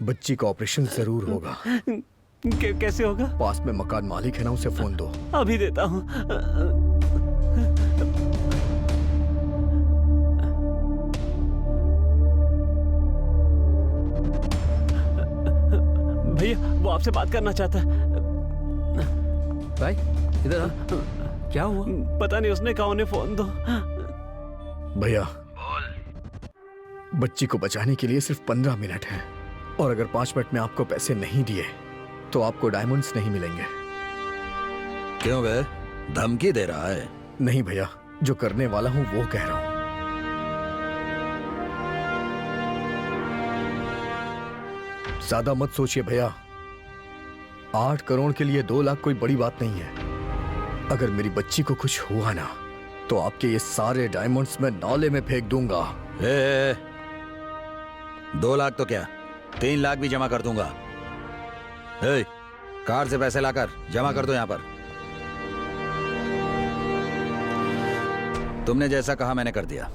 बच्ची का ऑपरेशन जरूर होगा। कैसे होगा? पास में मकान मालिक है ना, उसे फोन दो। अभी देता हूँ। भैया वो आपसे बात करना चाहता है। भाई इधर आ। क्या हुआ? पता नहीं, उसने कहा उन्हें फोन दो। भैया बच्ची को बचाने के लिए सिर्फ 15 मिनट है, और अगर 5 मिनट में आपको पैसे नहीं दिए तो आपको डायमंड्स नहीं मिलेंगे। क्यों बे, धमकी दे रहा है? नहीं भैया, जो करने वाला हूं वो कह रहा हूं। ज्यादा मत सोचिए भैया, 8 करोड़ के लिए 2 लाख कोई बड़ी बात नहीं है। अगर मेरी बच्ची को कुछ हुआ ना तो आपके ये सारे डायमंड्स मैं नाले में फेंक दूंगा। 2 लाख तो क्या, 3 लाख भी जमा कर दूंगा। ए, कार से पैसे लाकर जमा कर दो यहाँ पर। तुमने जैसा कहा मैंने कर दिया।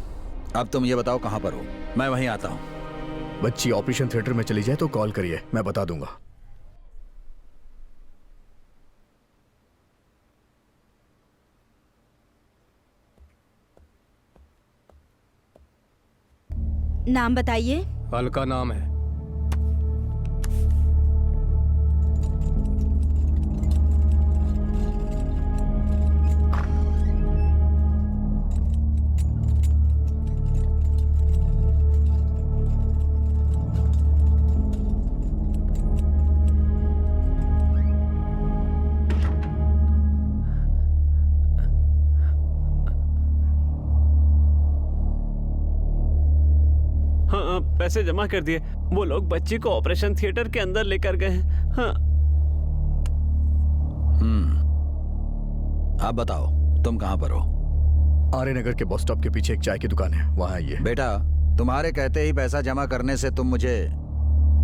अब तुम ये बताओ कहां पर हो, मैं वहीं आता हूं। बच्ची ऑपरेशन थिएटर में चली जाए तो कॉल करिए, मैं बता दूंगा। नाम बताइए। अलका नाम है। पैसे जमा कर दिए। वो लोग बच्ची को ऑपरेशन थिएटर के अंदर लेकर गए हैं। हाँ। आप बताओ तुम कहां पर हो? आर्य नगर के बस स्टॉप के पीछे एक चाय की दुकान है, वहां आइए। बेटा, तुम्हारे कहते ही पैसा जमा करने से तुम मुझे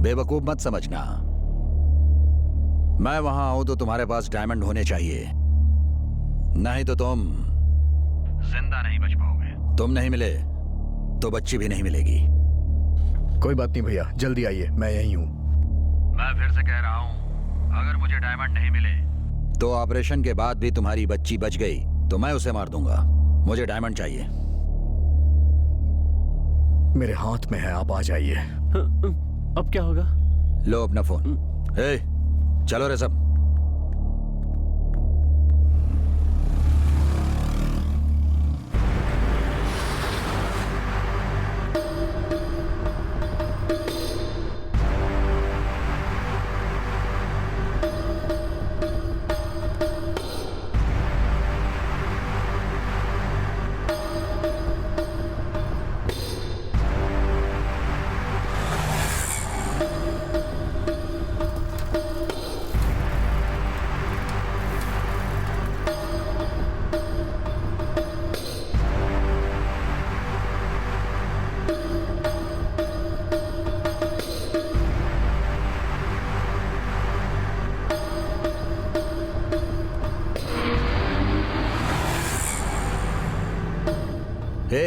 बेवकूफ मत समझना। मैं वहां आऊं तो तुम्हारे पास डायमंड होने चाहिए, नहीं तो तुम जिंदा नहीं बच पाओगे। तुम नहीं मिले तो बच्ची भी नहीं मिलेगी। कोई बात नहीं भैया, जल्दी आइए, मैं यहीं हूं। मैं फिर से कह रहा हूं, अगर मुझे डायमंड नहीं मिले तो ऑपरेशन के बाद भी तुम्हारी बच्ची बच गई तो मैं उसे मार दूंगा। मुझे डायमंड चाहिए। मेरे हाथ में है, आप आ जाइए। अब क्या होगा? लो अपना फोन। ए, चलो रे सब।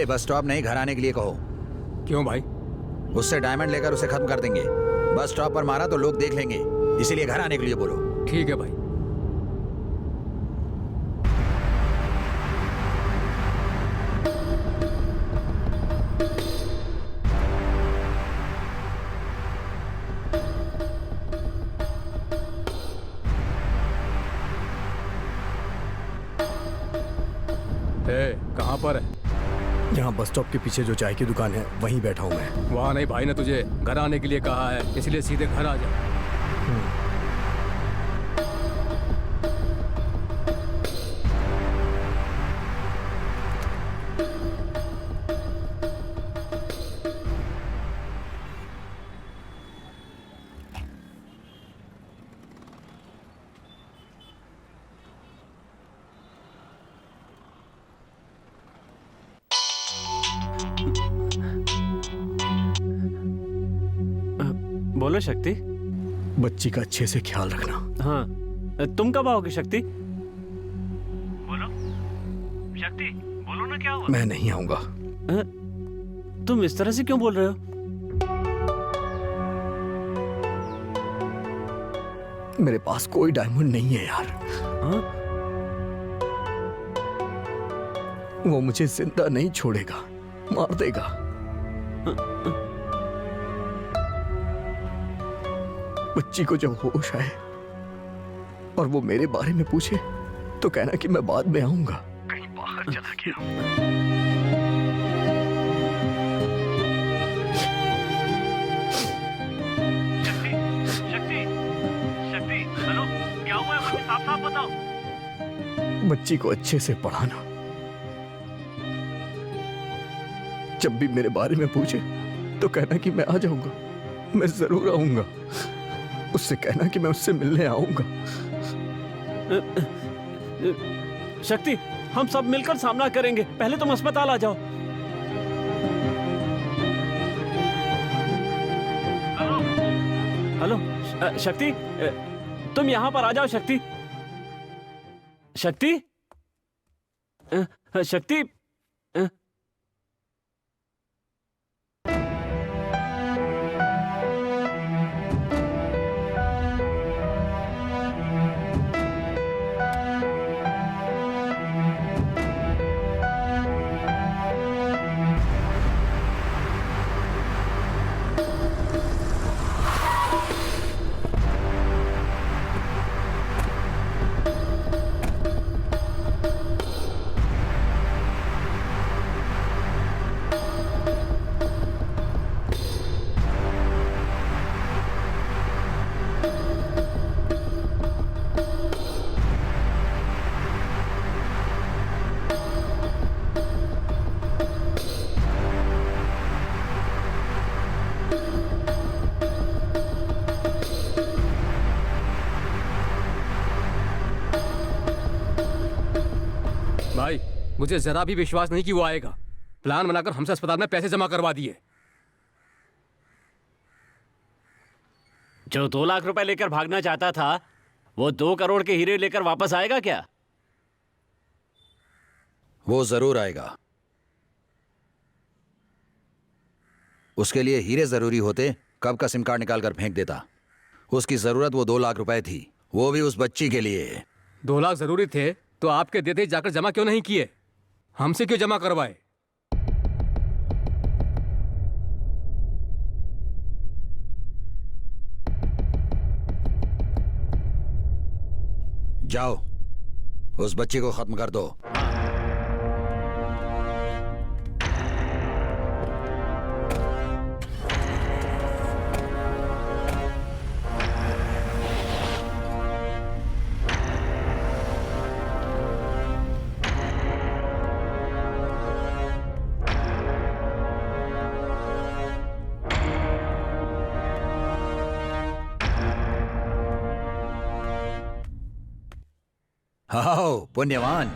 बस स्टॉप नहीं, घर आने के लिए कहो। क्यों भाई? उससे डायमंड लेकर उसे खत्म कर देंगे। बस स्टॉप पर मारा तो लोग देख लेंगे, इसीलिए घर आने के लिए बोलो। ठीक है भाई। कहाँ पर है? यहाँ बस स्टॉप के पीछे जो चाय की दुकान है वहीं बैठा हूँ मैं। वहाँ नहीं, भाई ने तुझे घर आने के लिए कहा है, इसलिए सीधे घर आ जा। बोलो शक्ति। बच्ची का अच्छे से ख्याल रखना। हाँ, तुम कब आओगे शक्ति? बोलो शक्ति, बोलो ना क्या हुआ? मैं नहीं आऊंगा। तुम इस तरह से क्यों बोल रहे हो? मेरे पास कोई डायमंड नहीं है यार। हाँ? वो मुझे जिंदा नहीं छोड़ेगा, मार देगा। बच्ची को जब होश आए और वो मेरे बारे में पूछे तो कहना कि मैं बाद में आऊंगा, कहीं बाहर चला गया। बच्ची को अच्छे से पढ़ाना। जब भी मेरे बारे में पूछे तो कहना कि मैं आ जाऊंगा, मैं जरूर आऊंगा। उससे कहना कि मैं उससे मिलने आऊंगा। शक्ति, हम सब मिलकर सामना करेंगे। पहले तुम अस्पताल आ जाओ। हेलो शक्ति, तुम यहाँ पर आ जाओ। शक्ति, शक्ति, शक्ति। भाई, मुझे जरा भी विश्वास नहीं कि वो आएगा। प्लान बनाकर हमसे अस्पताल में पैसे जमा करवा दिए। जो 2 लाख रुपए लेकर भागना चाहता था, वो 2 करोड़ के हीरे लेकर वापस आएगा क्या? वो जरूर आएगा। उसके लिए हीरे जरूरी होते कब का सिम कार्ड निकाल कर फेंक देता। उसकी जरूरत वो 2 लाख रुपए थी, वो भी उस बच्ची के लिए। 2 लाख जरूरी थे तो आपके देते जाकर जमा क्यों नहीं किए? हमसे क्यों जमा करवाए? जाओ, उस बच्ची को खत्म कर दो। आओ पुण्यवान।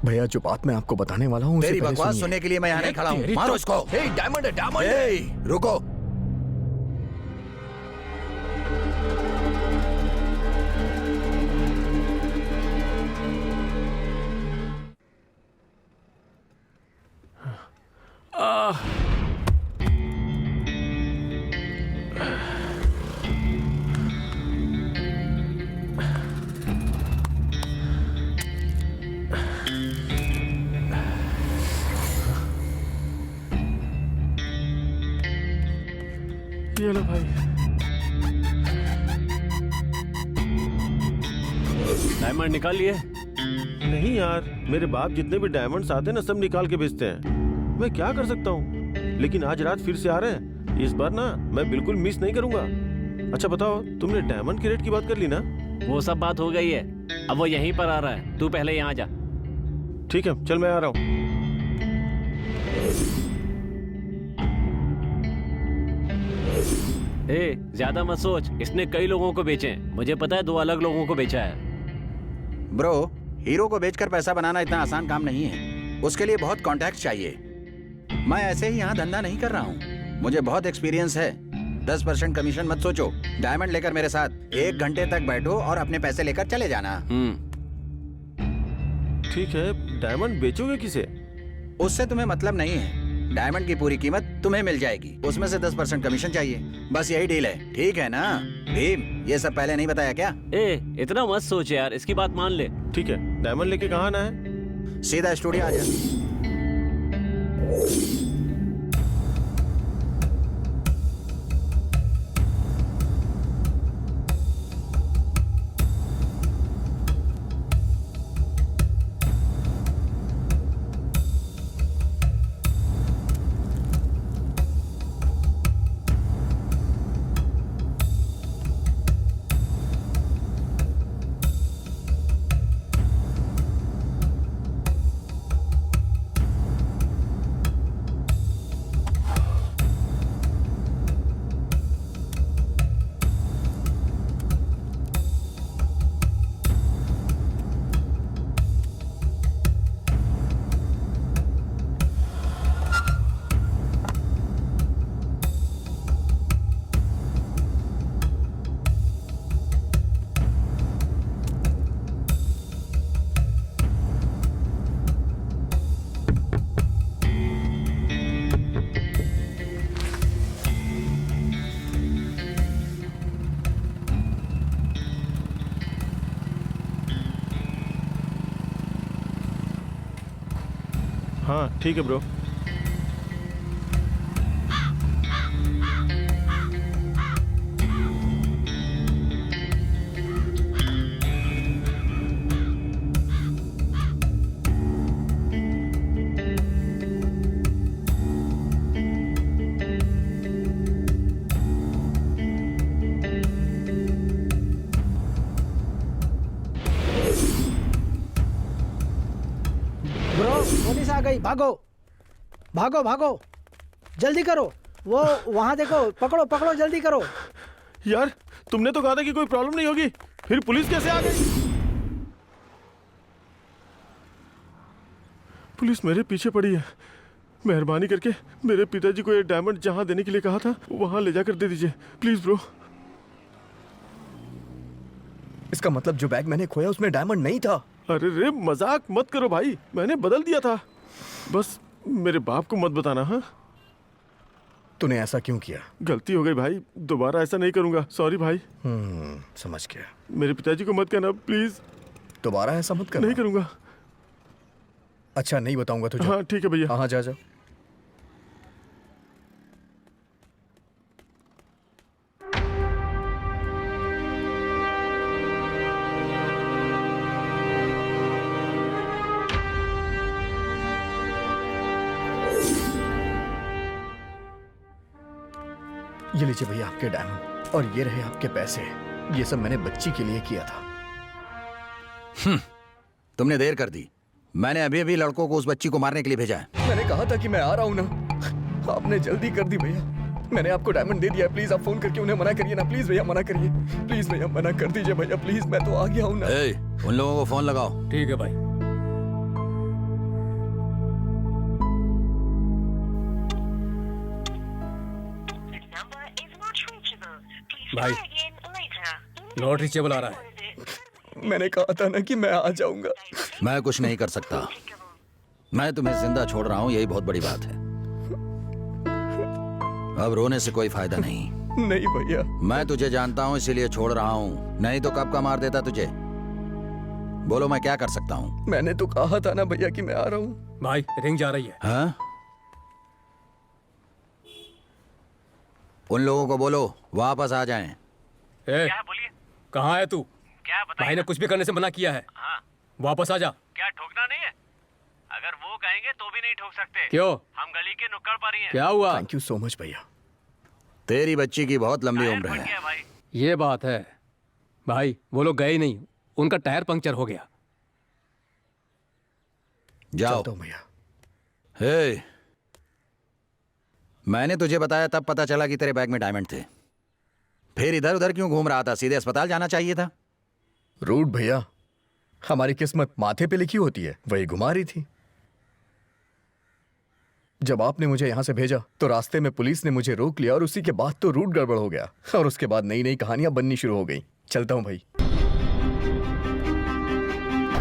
भैया, जो बात मैं आपको बताने वाला हूँ तेरी बकवास सुनने के लिए मैं यहाँ नहीं खड़ा हूँ। मारो उसको। डायमंड है, डायमंड है। ए, रुको। ये लो भाई। डायमंड निकाल लिए? नहीं यार, मेरे बाप जितने भी डायमंड्स आते हैं ना, सब निकाल के बेचते हैं। मैं क्या कर सकता हूँ, लेकिन आज रात फिर से आ रहे हैं। इस बार ना मैं बिल्कुल मिस नहीं करूंगा। अच्छा बताओ, तुमने डायमंड के रेट की बात कर ली ना? वो सब बात हो गई है, अब वो यहीं पर आ रहा है। तू पहले यहाँ जा। ठीक है, चल मैं आ रहा हूँ। ए, ज्यादा मत सोच, इसने कई लोगों को बेचे हैं। मुझे पता है 2 अलग लोगों को बेचा है। ब्रो, हीरो को बेचकर पैसा बनाना इतना आसान काम नहीं है। उसके लिए बहुत कॉन्टैक्ट चाहिए। मैं ऐसे ही यहाँ धंधा नहीं कर रहा हूँ, मुझे बहुत एक्सपीरियंस है। 10% कमीशन मत सोचो। डायमंड लेकर मेरे साथ 1 घंटे तक बैठो और अपने पैसे लेकर चले जाना। ठीक है, डायमंड बेचोगे किसे? उससे तुम्हें मतलब नहीं है। डायमंड की पूरी कीमत तुम्हें मिल जाएगी, उसमें से 10% कमीशन चाहिए। बस यही डील है, ठीक है ना? भीम, ये सब पहले नहीं बताया क्या? इतना मत सोच यार, इसकी बात मान ले। ठीक है, डायमंड लेके कहाँ आना है? सीधा स्टूडियो आ जा। हाँ ठीक है ब्रो। ब्रो पुलिस आ गई, भागो भागो भागो, जल्दी करो। वो वहाँ देखो, पकड़ो पकड़ो, जल्दी करो। यार तुमने तो कहा था कि कोई प्रॉब्लम नहीं होगी, फिर पुलिस कैसे आ गई? पुलिस मेरे पीछे पड़ी है। मेहरबानी करके मेरे पिताजी को ये डायमंड जहां देने के लिए कहा था वहां ले जाकर दे दीजिए प्लीज ब्रो। इसका मतलब जो बैग मैंने खोया उसमें डायमंड नहीं था? अरे रे मजाक मत करो भाई, मैंने बदल दिया था। बस मेरे बाप को मत बताना। हाँ तूने ऐसा क्यों किया? गलती हो गई भाई, दोबारा ऐसा नहीं करूंगा, सॉरी भाई। समझ गया। मेरे पिताजी को मत कहना प्लीज। दोबारा ऐसा मत करना। नहीं करूंगा। अच्छा नहीं बताऊंगा तुझे। हाँ ठीक है भैया। हाँ जा जा। ये लीजिए भैया आपके डायमंड, और ये रहे आपके पैसे। ये सब मैंने बच्ची के लिए किया था। तुमने देर कर दी। मैंने अभी अभी लड़कों को उस बच्ची को मारने के लिए भेजा है। मैंने कहा था कि मैं आ रहा हूं ना, आपने जल्दी कर दी भैया। मैंने आपको डायमंड दे दिया है, प्लीज आप फोन करके उन्हें मना करिए ना। प्लीज भैया मना करिए, प्लीज भैया मना कर दीजिए भैया, प्लीज। मैं तो आ गया हूं ना। उन लोगों को फोन लगाओ। ठीक है भाई। भाई नॉट रीचेबल आ रहा है। मैंने कहा था ना कि मैं आ जाऊंगा। मैं कुछ नहीं कर सकता। मैं तुम्हें जिंदा छोड़ रहा हूँ, यही बहुत बड़ी बात है। अब रोने से कोई फायदा नहीं। नहीं भैया। मैं तुझे जानता हूँ इसीलिए छोड़ रहा हूँ, नहीं तो कब का मार देता तुझे। बोलो मैं क्या कर सकता हूँ? मैंने तो कहा था ना भैया कि मैं आ रहा हूँ। भाई रिंग जा रही है। हाँ? उन लोगों को बोलो वापस आ जाएं। क्या बोलिए? कहाँ है तू? क्या बताइए? भाई ने कुछ भी करने से मना किया है। हाँ। वापस आ जा। क्या ठोकना नहीं है? अगर वो कहेंगे तो भी नहीं ठोक सकते। क्यों? हम गली के नुक्कड़ पर ही हैं। क्या हुआ? थैंक यू सो मच भैया। तेरी बच्ची की बहुत लंबी उम्र फट है। गया भाई। ये बात है भाई, वो लोग गए नहीं, उनका टायर पंक्चर हो गया। जाओ। चलता हूं भैया। हे, मैंने तुझे बताया तब पता चला कि तेरे बैग में डायमंड थे। फिर इधर उधर क्यों घूम रहा था? सीधे अस्पताल जाना चाहिए था। रूट भैया, हमारी किस्मत माथे पे लिखी होती है, वही घुमा रही थी। जब आपने मुझे यहां से भेजा तो रास्ते में पुलिस ने मुझे रोक लिया, और उसी के बाद तो रूट गड़बड़ हो गया, और उसके बाद नई नई कहानियां बननी शुरू हो गई। चलता हूं भाई।